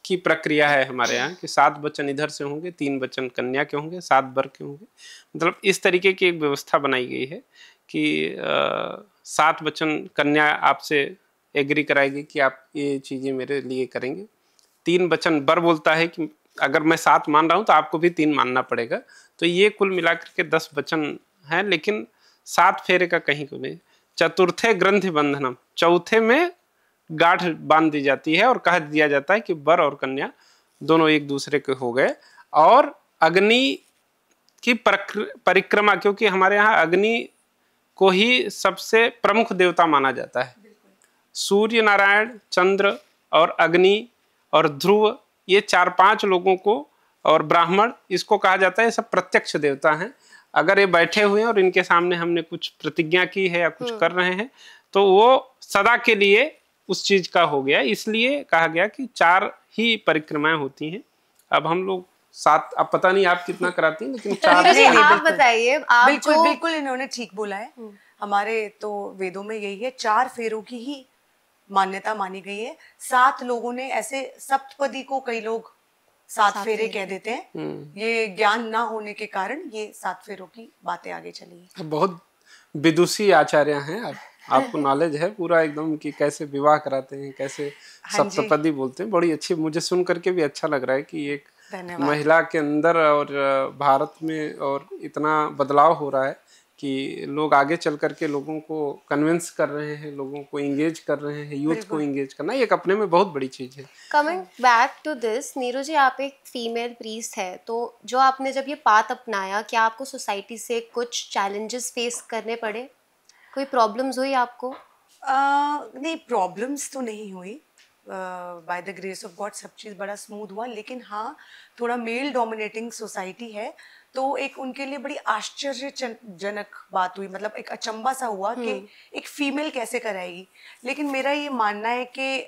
की प्रक्रिया है हमारे यहाँ कि 7 वचन इधर से होंगे, 3 वचन कन्या के होंगे, 7 वर के होंगे, मतलब इस तरीके की एक व्यवस्था बनाई गई है कि 7 वचन कन्या आपसे एग्री कराएगी कि आप ये चीज़ें मेरे लिए करेंगे। 3 वचन वर बोलता है कि अगर मैं 7 मान रहा हूँ तो आपको भी 3 मानना पड़ेगा। तो ये कुल मिलाकर के 10 वचन हैं, लेकिन 7 फेरे का कहीं को नहीं। चतुर्थे ग्रंथि बंधनम, चौथे में गांठ बांध दी जाती है और कह दिया जाता है कि वर और कन्या दोनों एक दूसरे के हो गए। और अग्नि की परिक्रमा, क्योंकि हमारे यहाँ अग्नि को ही सबसे प्रमुख देवता माना जाता है। सूर्य नारायण, चंद्र और अग्नि और ध्रुव, ये 4-5 लोगों को, और ब्राह्मण, इसको कहा जाता है सब प्रत्यक्ष देवता हैं। अगर ये बैठे हुए हैं और इनके सामने हमने कुछ प्रतिज्ञा की है या कुछ कर रहे हैं तो वो सदा के लिए उस चीज का हो गया। इसलिए कहा गया कि 4 ही परिक्रमाएं होती हैं। अब हम लोग 7, अब पता नहीं आप कितना कराती हैं, लेकिन 4 आप बताइए। आप बिल्कुल बिल्कुल इन्होंने ठीक बोला है। हमारे तो वेदों में यही है, 4 फेरों की ही मान्यता मानी गई है। 7 लोगों ने ऐसे, सप्तपदी को कई लोग 7 फेरे कह देते हैं, ये ज्ञान ना होने के कारण ये 7 फेरों की बातें आगे चली। बहुत विदुषी आचार्य हैं आप, आपको नॉलेज है पूरा एकदम कि कैसे विवाह कराते हैं, कैसे सप्तपदी बोलते हैं। बड़ी अच्छी, मुझे सुन करके भी अच्छा लग रहा है कि एक महिला के अंदर और भारत में और इतना बदलाव हो रहा है कि लोग आगे चल करके लोगों को कन्विंस कर रहे हैं, लोगों को इंगेज कर रहे हैं, यूथ को इंगेज करना एक अपने में बहुत बड़ी चीज़ है। Coming back to this, Neeru ji, आप एक फीमेल प्रीस्ट है, तो जो आपने जब ये पाथ अपनाया, क्या आपको सोसाइटी से कुछ चैलेंजेस फेस करने पड़े, कोई प्रॉब्लम्स हुई आपको? नहीं, प्रॉब्लम्स तो नहीं हुई, by the grace of God सब चीज़ बड़ा स्मूथ हुआ। लेकिन हाँ, थोड़ा मेल डोमिनेटिंग सोसाइटी है, तो एक उनके लिए बड़ी आश्चर्यजनक बात हुई, मतलब एक अचंबा सा हुआ कि एक फीमेल कैसे कराएगी। लेकिन मेरा ये मानना है कि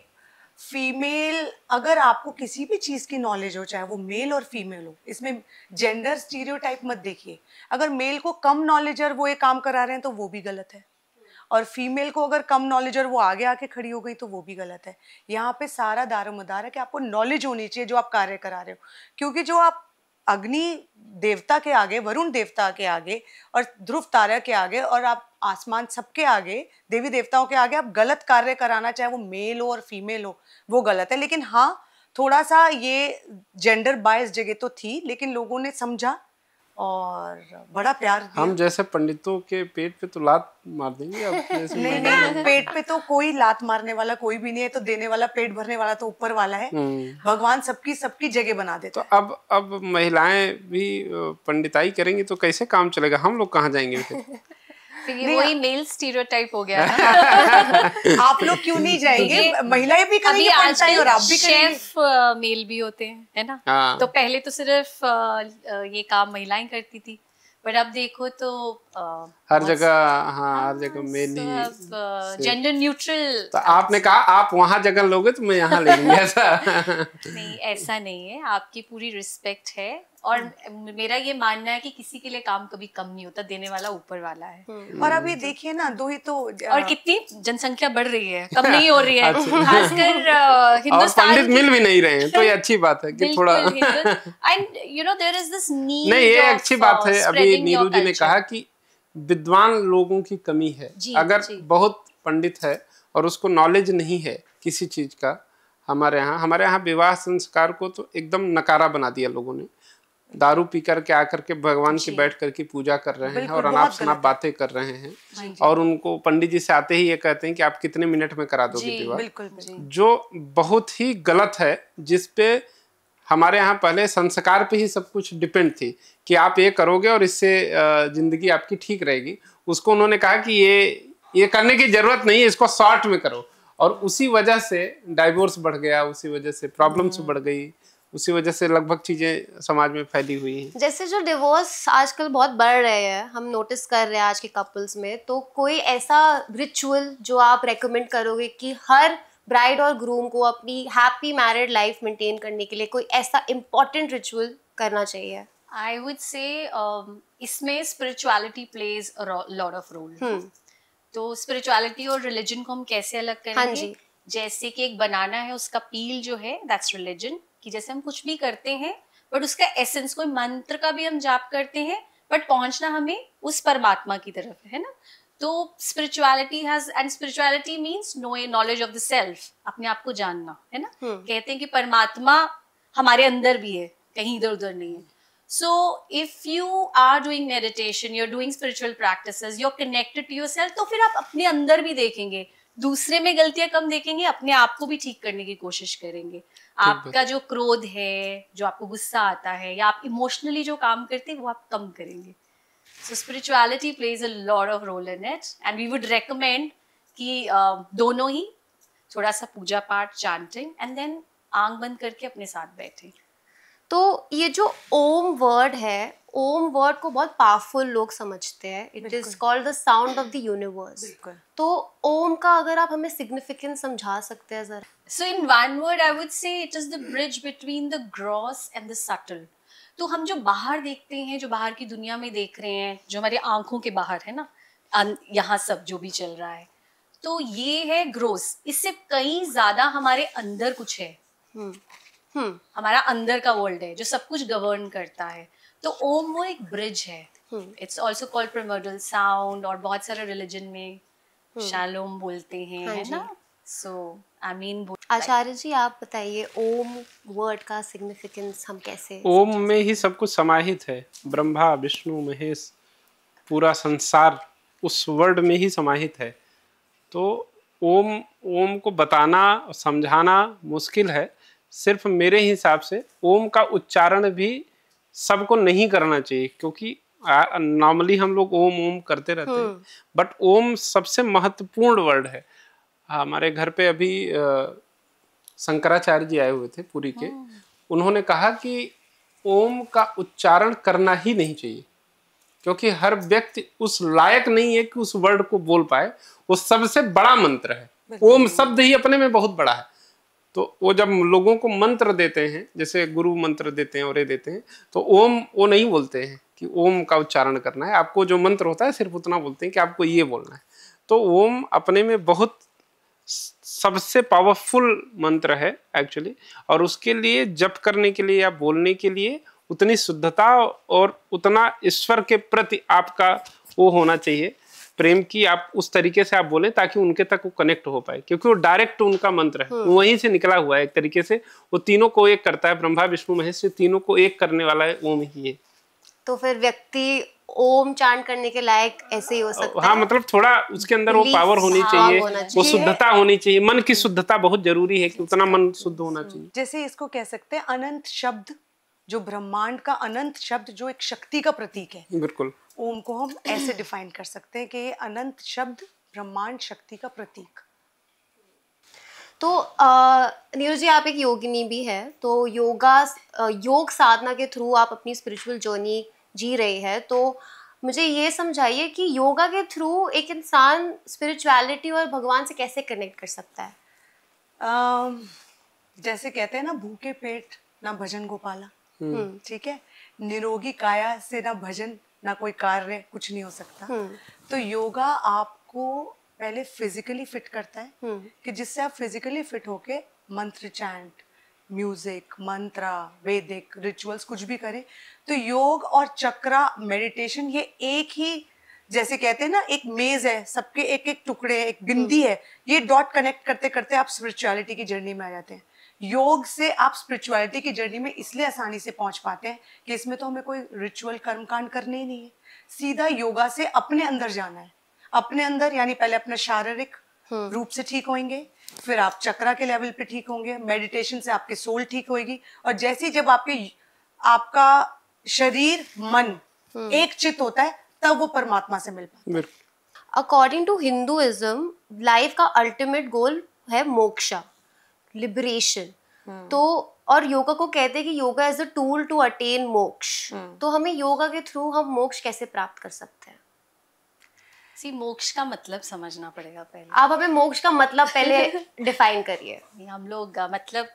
फीमेल, अगर आपको किसी भी चीज़ की नॉलेज हो, चाहे वो मेल और फीमेल हो, इसमें जेंडर स्टीरियोटाइप मत देखिए। अगर मेल को कम नॉलेज और वो ये काम करा रहे हैं तो वो भी गलत है, और फीमेल को अगर कम नॉलेज और वो आगे आके खड़ी हो गई तो वो भी गलत है। यहाँ पे सारा दारोमदार है कि आपको नॉलेज होनी चाहिए जो आप कार्य करा रहे हो, क्योंकि जो आप अग्नि देवता के आगे, वरुण देवता के आगे और ध्रुव तारा के आगे और आप आसमान सबके आगे, देवी देवताओं के आगे आप गलत कार्य कराना, चाहे वो मेल हो और फीमेल हो, वो गलत है। लेकिन हाँ, थोड़ा सा ये जेंडर बायस जगह तो थी, लेकिन लोगों ने समझा और बड़ा प्यार दिया। हम जैसे पंडितों के पेट पे तो लात मार देंगे अब जैसे नहीं नहीं, पेट पे तो कोई लात मारने वाला कोई भी नहीं है, तो देने वाला, पेट भरने वाला तो ऊपर वाला है। भगवान सबकी सबकी जगह बना देता तो अब महिलाएं भी पंडिताई करेंगी तो कैसे काम चलेगा, हम लोग कहाँ जाएंगे फिर? ये वही मेल स्टीरियोटाइप हो गया ना। आप लोग क्यों नहीं जाएंगे? महिलाएं भी करेंगी पंडिताई और आप भी करेंगे। शेफ मेल भी होते हैं, है ना? हाँ। तो पहले तो सिर्फ ये काम महिलाएं करती थी, पर अब देखो तो हर जगह, हाँ हर जगह मेल ही, जेंडर न्यूट्रल। तो आपने कहा आप वहाँ जगह लोगे तो मैं यहाँ ले लूंगी, ऐसा? नहीं, ऐसा नहीं है, आपकी पूरी रिस्पेक्ट है। और मेरा ये मानना है कि किसी के लिए काम कभी कम नहीं होता, देने वाला ऊपर वाला है। और अब ये देखिए ना, दो ही तो और कितनी जनसंख्या बढ़ रही है, कम नहीं हो रही है। खासकर और हिंदुस्तान पंडित मिल भी नहीं रहे हैं, तो ये अच्छी बात है कि थोड़ा and you know there is this need. नहीं, ये अच्छी बात है। अभी नीरू जी ने कहा कि विद्वान लोगों की कमी है। अगर बहुत पंडित है और उसको नॉलेज नहीं है किसी चीज का, हमारे यहाँ विवाह संस्कार को तो एकदम नकारा बना दिया लोगों ने। दारू पी करके आकर के भगवान की बैठ करके पूजा कर रहे हैं और अनाप शनाप बातें कर रहे हैं, और उनको पंडित जी से आते ही ये कहते हैं कि आप कितने मिनट में करा दोगे विवाह, जो बहुत ही गलत है। जिसपे हमारे यहाँ पहले संस्कार पे ही सब कुछ डिपेंड थी कि आप ये करोगे और इससे जिंदगी आपकी ठीक रहेगी। उसको उन्होंने कहा कि ये करने की जरूरत नहीं है, इसको शॉर्ट में करो, और उसी वजह से डाइवोर्स बढ़ गया, उसी वजह से प्रॉब्लम्स बढ़ गई, उसी वजह से लगभग चीजें समाज में फैली हुई हैं। जैसे जो डिवोर्स आजकल बहुत बढ़ रहे हैं, हम नोटिस कर रहे हैं आज के कपल्स में, तो कोई ऐसा रिचुअल जो आप रेकमेंड करोगे कि हर ब्राइड और ग्रूम को अपनी हैप्पी मैरिड लाइफ मेंटेन करने के लिए कोई ऐसा इम्पोर्टेंट रिचुअल करना चाहिए? आई वुड से इसमें spirituality plays a lot of role. तो स्पिरिचुअलिटी और रिलीजन को हम कैसे अलग करेंगे? हाँ जी। जैसे कि एक बनाना है, उसका पील जो है दैट्स रिलीजन, कि जैसे हम कुछ भी करते हैं बट उसका एसेंस, कोई मंत्र का भी हम जाप करते हैं बट पहुंचना हमें उस परमात्मा की तरफ है ना। तो spirituality has, and spirituality means knowledge of the self, अपने आप को जानना, है ना। कहते हैं कि परमात्मा हमारे अंदर भी है, कहीं इधर उधर नहीं है। So if you are doing meditation, you're doing spiritual practices, you're connected to yourself, तो फिर आप अपने अंदर भी देखेंगे, दूसरे में गलतियां कम देखेंगे, अपने आप को भी ठीक करने की कोशिश करेंगे। आपका जो क्रोध है, जो आपको गुस्सा आता है, या आप इमोशनली जो काम करते हैं वो आप कम करेंगे। So spirituality plays a lot of role in it, and we would recommend कि दोनों ही थोड़ा सा पूजा पाठ, चैंटिंग, एंड देन आंख बंद करके अपने साथ बैठे। तो ये जो ओम वर्ड है, ओम वर्ड को बहुत पावरफुल लोग समझते हैं। It is called the sound of the universe. तो ओम का अगर आप हमें सिग्निफिकेंस समझा सकते हैं जरा? So in one word I would say it is the bridge between the gross and the subtle. तो हम जो बाहर देखते हैं, जो बाहर की दुनिया में देख रहे हैं, जो हमारी आंखों के बाहर है ना, यहाँ सब जो भी चल रहा है, तो ये है ग्रोस। इससे कहीं ज्यादा हमारे अंदर कुछ है। हमारा अंदर का वर्ल्ड है जो सब कुछ गवर्न करता है। तो ओम वो एक ब्रिज है। इट्स ऑल्सो कॉल्ड प्रिमोर्डियल साउंड, और बहुत सारे रिलीजन में शालोम बोलते हैं, है ना। सो आई मीन, आचार्य जी आप बताइए ओम वर्ड का सिग्निफिकेंस हम कैसे? ओम में ही सब कुछ समाहित है। ब्रह्मा, विष्णु, महेश, पूरा संसार उस वर्ड में ही समाहित है। तो ओम को बताना, समझाना मुश्किल है। सिर्फ मेरे हिसाब से ओम का उच्चारण भी सबको नहीं करना चाहिए, क्योंकि नॉर्मली हम लोग ओम ओम करते रहते हैं, बट ओम सबसे महत्वपूर्ण वर्ड है। हमारे घर पे अभी शंकराचार्य जी आए हुए थे पुरी के। उन्होंने कहा कि ओम का उच्चारण करना ही नहीं चाहिए, क्योंकि हर व्यक्ति उस लायक नहीं है कि उस वर्ड को बोल पाए। वो सबसे बड़ा मंत्र है। ओम शब्द ही अपने में बहुत बड़ा है। तो वो जब लोगों को मंत्र देते हैं, जैसे गुरु मंत्र देते हैं और ये देते हैं, तो ओम वो नहीं बोलते हैं कि ओम का उच्चारण करना है। आपको जो मंत्र होता है सिर्फ उतना बोलते हैं कि आपको ये बोलना है। तो ओम अपने में बहुत सबसे पावरफुल मंत्र है एक्चुअली, और उसके लिए जप करने के लिए या बोलने के लिए उतनी शुद्धता और उतना ईश्वर के प्रति आपका वो होना चाहिए, प्रेम की। आप उस तरीके से आप बोलें ताकि उनके तक वो कनेक्ट हो पाए, क्योंकि वो डायरेक्ट उनका मंत्र है, वहीं से निकला हुआ है एक तरीके से। वो तीनों को एक करता है, ब्रह्मा, विष्णु, महेश, तीनों को एक करने वाला है ओम ही है। तो फिर व्यक्ति ओम चांट करने के लायक ऐसे ही हो सकता हाँ, है। मतलब थोड़ा उसके अंदर वो पावर होनी चाहिए, वो शुद्धता होनी चाहिए, मन की शुद्धता बहुत जरूरी है कि उतना मन शुद्ध होना चाहिए। जैसे इसको कह सकते हैं अनंत शब्द, जो ब्रह्मांड का अनंत शब्द जो एक शक्ति का प्रतीक है, बिल्कुल ओम को हम ऐसे डिफाइन कर सकते हैं कि ये अनंत शब्द ब्रह्मांड शक्ति का प्रतीक। तो नीरू जी, आप एक योगिनी भी है, तो योग साधना के थ्रू आप अपनी स्पिरिचुअल जर्नी जी रही है। तो मुझे ये समझाइए कि योगा के थ्रू एक इंसान स्पिरिचुअलिटी और भगवान से कैसे कनेक्ट कर सकता है? जैसे कहते हैं ना, भूखे पेट ना भजन गोपाला, ठीक है, निरोगी काया से ना भजन ना कोई कार्य कुछ नहीं हो सकता। तो योगा आपको पहले फिजिकली फिट करता है कि जिससे आप फिजिकली फिट होके मंत्र चैंट, म्यूजिक, मंत्रा, वैदिक रिचुअल्स कुछ भी करें। तो योग और चक्रा मेडिटेशन ये एक ही, जैसे कहते हैं ना एक मेज है, सबके एक एक टुकड़े, एक बिंदी है, ये डॉट कनेक्ट करते करते आप स्पिरिचुअलिटी की जर्नी में आ जाते हैं। योग से आप स्पिरिचुअलिटी की जर्नी में इसलिए आसानी से पहुंच पाते हैं कि इसमें तो हमें कोई रिचुअल कर्मकांड करने ही नहीं है, सीधा योगा से अपने अंदर जाना है। अपने अंदर यानी पहले अपने शारीरिक रूप से ठीक होंगे, फिर आप चक्रा के लेवल पे ठीक होंगे, मेडिटेशन से आपकी सोल ठीक होएगी, और जैसे ही जब आपका शरीर मन एक चित होता है तब वो परमात्मा से मिल पाता है। अकॉर्डिंग टू हिंदुइज्म, लाइफ का अल्टीमेट गोल है मोक्षा, लिबरेशन। तो और योगा को कहते हैं कि yoga is a tool to attain moksha. तो हमें योगा के थ्रू हम मोक्ष कैसे प्राप्त कर सकते हैं? मोक्ष का मतलब समझना पड़ेगा पहले। आप हमें मोक्ष का मतलब पहले डिफाइन करिए। हम लोग मतलब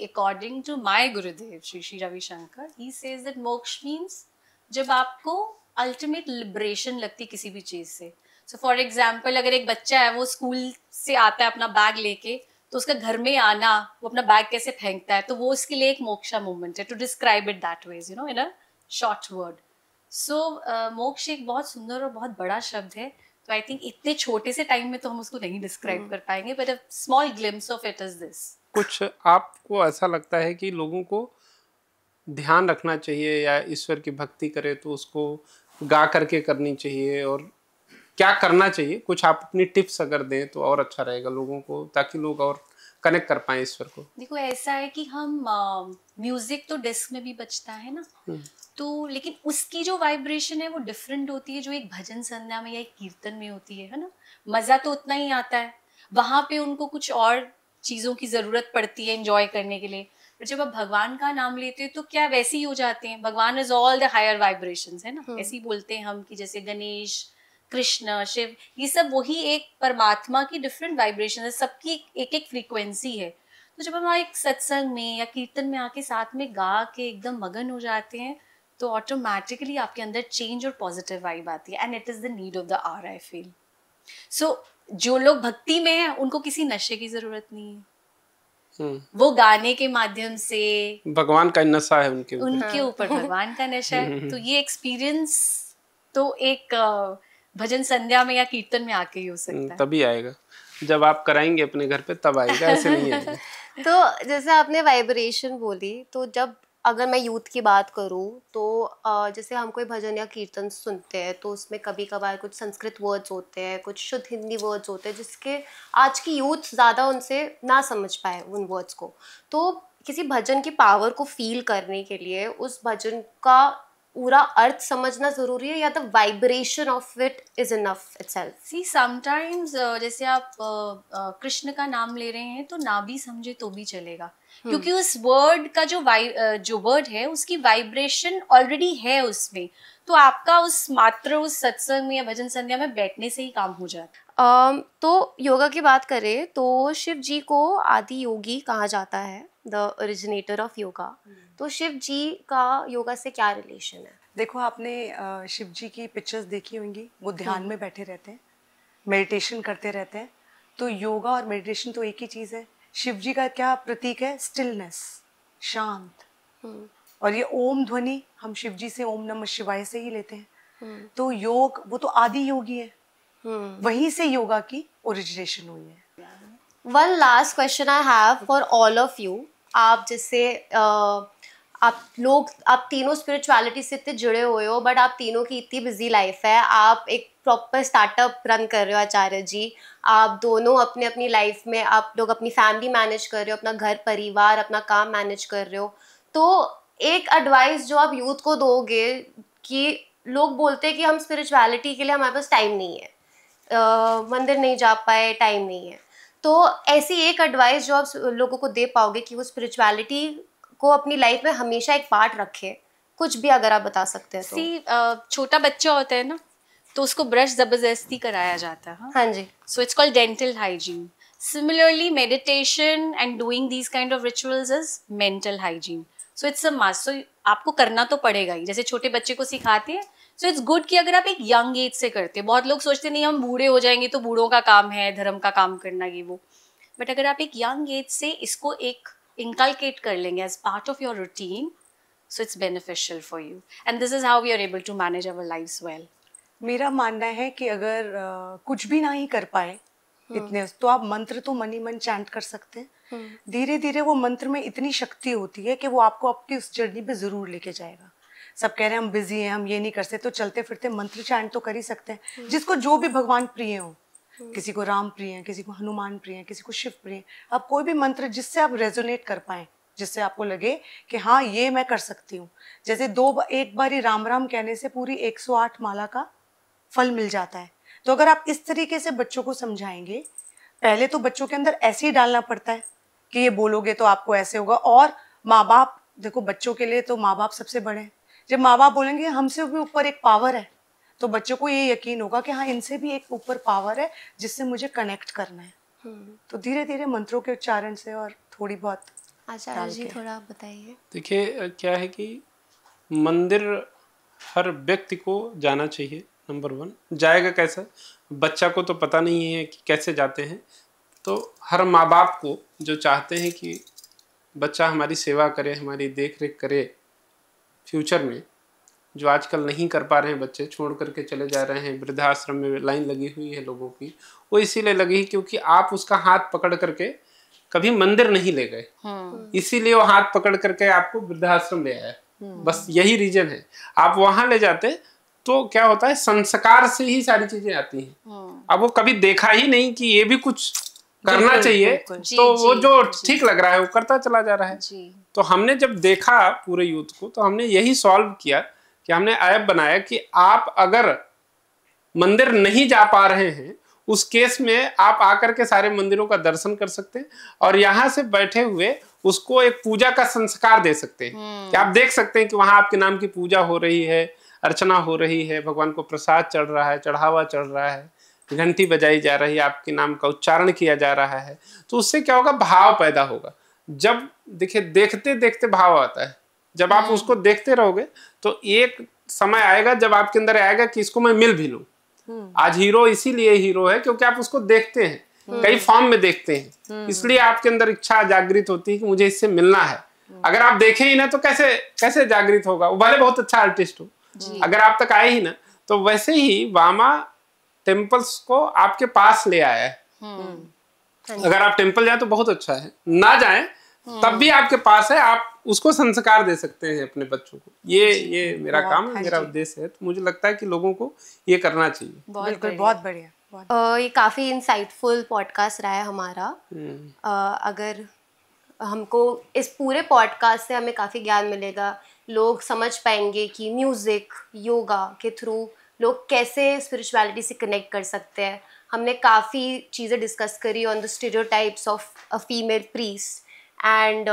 according to my Gurudev Shri Shri Ravishankar, he says that मोक्ष मींस जब आपको अल्टीमेट लिबरेशन लगती किसी भी चीज से। सो फॉर एग्जाम्पल, अगर एक बच्चा है वो स्कूल से आता है अपना बैग लेके, तो उसका घर में आना, वो अपना बैग कैसे फेंकता है, तो वो उसके लिए एक मोक्षा मूवमेंट है, to describe it that ways, you know, in a short word. So मोक्ष एक बहुत सुंदर और बहुत बड़ा शब्द है। तो आई थिंक इतने छोटे से टाइम में तो हम उसको नहीं डिस्क्राइब कर पाएंगे, but a small glimpse of it is this. कुछ आपको ऐसा लगता है कि लोगों को ध्यान रखना चाहिए या ईश्वर की भक्ति करे तो उसको गा करके करनी चाहिए, और क्या करना चाहिए? कुछ आप अपनी टिप्स अगर दें तो और अच्छा रहेगा लोगों को, ताकि लोग और कनेक्ट कर पाए ईश्वर को। देखो, ऐसा है कि हम म्यूजिक तो डिस्क में भी बजता है ना, तो लेकिन उसकी जो वाइब्रेशन है वो डिफरेंट होती है जो एक भजन संध्या में या एक कीर्तन में होती है ना। मजा तो उतना ही आता है, वहां पे उनको कुछ और चीजों की जरूरत पड़ती है एंजॉय करने के लिए। पर जब आप भगवान का नाम लेते हैं तो क्या वैसे ही हो जाते हैं। Bhagwan is all the higher vibrations, है ना, ऐसे ही बोलते हैं हम कि जैसे गणेश, कृष्ण, शिव, ये सब वही एक परमात्मा की डिफरेंट वाइब्रेशन है, सबकी एक एक फ्रीक्वेंसी है। तो जब हम एक सत्संग में या कीर्तन में आके साथ में गा के एकदम मगन हो जाते हैं तो ऑटोमेटिकली आपके अंदर चेंज और पॉजिटिव वाइब आती है, and it is the need of the hour, I feel. So जो लोग भक्ति में हैं उनको किसी नशे की जरूरत नहीं है, वो गाने के माध्यम से भगवान का नशा है उनके ऊपर भगवान का नशा है। तो ये एक्सपीरियंस तो एक भजन संध्या में या कीर्तन में आके ही हो सकता है। तभी आएगा जब आप कराएंगे अपने घर पे, तब आएगा, ऐसे नहीं आएगा। तो जैसे आपने वाइब्रेशन बोली, तो जब अगर मैं यूथ की बात करूँ तो जैसे हम कोई भजन या कीर्तन सुनते हैं तो उसमें कभी कभार कुछ संस्कृत वर्ड्स होते हैं, कुछ शुद्ध हिंदी वर्ड्स होते हैं जिसके आज की यूथ ज़्यादा उनसे ना समझ पाए उन वर्ड्स को। तो किसी भजन की पावर को फील करने के लिए उस भजन का पूरा अर्थ समझना ज़रूरी है या the vibration of it is enough itself? See sometimes जैसे आप कृष्ण का नाम ले रहे हैं तो ना भी समझे तो भी चलेगा, क्योंकि उस वर्ड का जो वर्ड है उसकी वाइब्रेशन ऑलरेडी है उसमें, तो आपका उस मात्र उस सत्संग में या भजन संध्या में बैठने से ही काम हो जाता है। तो योगा की बात करें तो शिव जी को आदि योगी कहा जाता है, द ओरिजिनेटर ऑफ योगा। तो शिव जी का योगा से क्या रिलेशन है? देखो, आपने शिव जी की पिक्चर्स देखी होंगी, वो ध्यान में बैठे रहते हैं, मेडिटेशन करते रहते हैं। तो योगा और मेडिटेशन तो एक ही चीज़ है। शिव जी का क्या प्रतीक है? स्टिलनेस, शांत। और ये ओम ध्वनि हम शिव जी से ओम नमः शिवाय से ही लेते हैं। तो योग वो तो आदि योगी है, वहीं से योगा की ओरिजिनेशन हुई है। One last question I have for all of you. आप जैसे आप तीनों स्पिरिचुअलिटी से इतने जुड़े हुए हो, बट आप तीनों की इतनी बिजी लाइफ है, आप एक प्रॉपर स्टार्टअप रन कर रहे हो आचार्य जी, आप दोनों अपने अपनी लाइफ में आप लोग अपनी फैमिली मैनेज कर रहे हो, अपना घर परिवार अपना काम मैनेज कर रहे हो, तो एक एडवाइस जो आप यूथ को दोगे कि लोग बोलते हैं कि हम स्पिरिचुअलिटी के लिए हमारे पास टाइम नहीं है, मंदिर नहीं जा पाए, टाइम नहीं है, तो ऐसी एक एडवाइस जो आप लोगों को दे पाओगे कि वो स्पिरिचुअलिटी को अपनी लाइफ में हमेशा एक पार्ट रखे, कुछ भी अगर आप बता सकते हैं तो। छोटा बच्चा होता है ना, तो उसको ब्रश जबरदस्ती कराया जाता है। हाँ जी। So it's called dental hygiene. Similarly meditation and doing these kind of rituals is mental hygiene. So it's a must. So आपको करना तो पड़ेगा ही, जैसे छोटे बच्चे को सिखाते हैं। सो इट्स गुड कि अगर आप एक यंग एज से करते हैं। बहुत लोग सोचते नहीं हम बूढ़े हो जाएंगे तो बूढ़ों का काम है धर्म का काम करना, ये वो, बट अगर आप एक यंग एज से इसको एक inculcate कर लेंगे as part of your routine, so it's beneficial for you, and this is how we are able to manage our lives well. मेरा मानना है कि अगर कुछ भी ना ही कर पाए इतने, तो आप मंत्र तो मन ही मन चैंट कर सकते हैं। धीरे धीरे वो मंत्र में इतनी शक्ति होती है कि वो आपको आपकी उस जर्नी पे जरूर लेके जाएगा। सब कह रहे हैं हम बिजी हैं, हम ये नहीं कर सकते, तो चलते फिरते मंत्र चैंट तो कर ही सकते हैं। जिसको जो भी भगवान प्रिय हो, किसी को राम प्रिय है, किसी को हनुमान प्रिय है, किसी को शिव प्रिय है, आप कोई भी मंत्र जिससे आप रेजोनेट कर पाएं, जिससे आपको लगे कि हाँ ये मैं कर सकती हूँ। जैसे एक बार ही राम राम कहने से पूरी 108 माला का फल मिल जाता है। तो अगर आप इस तरीके से बच्चों को समझाएंगे, पहले तो बच्चों के अंदर ऐसे ही डालना पड़ता है कि ये बोलोगे तो आपको ऐसे होगा। और माँ बाप, देखो बच्चों के लिए तो माँ बाप सबसे बड़े हैं। जब माँ बाप बोलेंगे हमसे भी ऊपर एक पावर है, तो बच्चों को ये यकीन होगा कि हाँ इनसे भी एक ऊपर पावर है जिससे मुझे कनेक्ट करना है। तो धीरे धीरे मंत्रों के उच्चारण से और थोड़ी बहुत। आचार्य जी थोड़ा आप बताइए। देखिए क्या है कि मंदिर हर व्यक्ति को जाना चाहिए। नंबर 1 जाएगा कैसे, बच्चा को तो पता नहीं है कि कैसे जाते हैं। तो हर माँ बाप को जो चाहते हैं कि बच्चा हमारी सेवा करे, हमारी देख रेख करे, फ्यूचर में जो आजकल नहीं कर पा रहे हैं, बच्चे छोड़ करके चले जा रहे हैं, वृद्धाश्रम में लाइन लगी हुई है लोगों की, वो इसीलिए लगी क्योंकि आप उसका हाथ पकड़ करके कभी मंदिर नहीं ले गए, इसीलिए वो हाथ पकड़ करके आपको वृद्धाश्रम ले आया। बस यही रीजन है। आप वहां ले जाते तो क्या होता है, संस्कार से ही सारी चीजें आती हैं। अब वो कभी देखा ही नहीं कि ये भी कुछ करना चाहिए, तो वो जो ठीक लग रहा है वो करता चला जा रहा है। तो हमने जब देखा पूरे यूथ को, तो हमने यही सॉल्व किया कि हमने ऐप बनाया कि आप अगर मंदिर नहीं जा पा रहे हैं, उस केस में आप आकर के सारे मंदिरों का दर्शन कर सकते हैं और यहाँ से बैठे हुए उसको एक पूजा का संस्कार दे सकते हैं। कि आप देख सकते हैं कि वहां आपके नाम की पूजा हो रही है, अर्चना हो रही है, भगवान को प्रसाद चढ़ रहा है, चढ़ावा चढ़ रहा है, घंटी बजाई जा रही है, आपके नाम का उच्चारण किया जा रहा है। तो उससे क्या होगा, भाव पैदा होगा। जब देखिए देखते देखते भाव आता है, जब आप उसको देखते रहोगे तो एक समय आएगा जब आपके अंदर आएगा कि इसको मैं मिल भी लूं। आज हीरो इसीलिए हीरो है क्योंकि आप उसको देखते हैं, कई फॉर्म में देखते हैं, इसलिए आपके अंदर इच्छा जागृत होती है कि मुझे इससे मिलना है। अगर आप देखें ही ना तो कैसे कैसे जागृत होगा, वो भले बहुत अच्छा आर्टिस्ट हो, अगर आप तक आए ही ना। तो वैसे ही वामा टेम्पल्स को आपके पास ले आया है। अगर आप टेम्पल जाए तो बहुत अच्छा है, ना जाए तब भी आपके पास है, आप उसको संस्कार दे सकते हैं अपने बच्चों को। ये मेरा काम है, मेरा उद्देश्य है। तो मुझे लगता है कि लोगों को ये करना चाहिए। बिल्कुल, बहुत बढ़िया। ये काफ़ी इंसाइटफुल पॉडकास्ट रहा है हमारा। अगर हमको इस पूरे पॉडकास्ट से हमें काफ़ी ज्ञान मिलेगा, लोग समझ पाएंगे कि म्यूज़िक योगा के थ्रू लोग कैसे स्पिरिचुअलिटी से कनेक्ट कर सकते हैं। हमने काफ़ी चीज़ें डिस्कस करी on the stereotypes of a female priest, and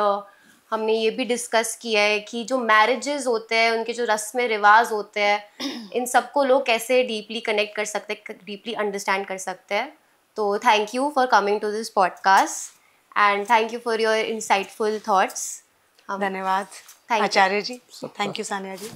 हमने ये भी डिस्कस किया है कि जो मैरिजेस होते हैं, उनके जो रस्म रिवाज होते हैं, इन सबको लोग कैसे डीपली कनेक्ट कर सकते हैं, डीपली अंडरस्टैंड कर सकते हैं। तो thank you for coming to this podcast and thank you for your insightful thoughts. धन्यवाद Acharya ji. Thank you Sania ji.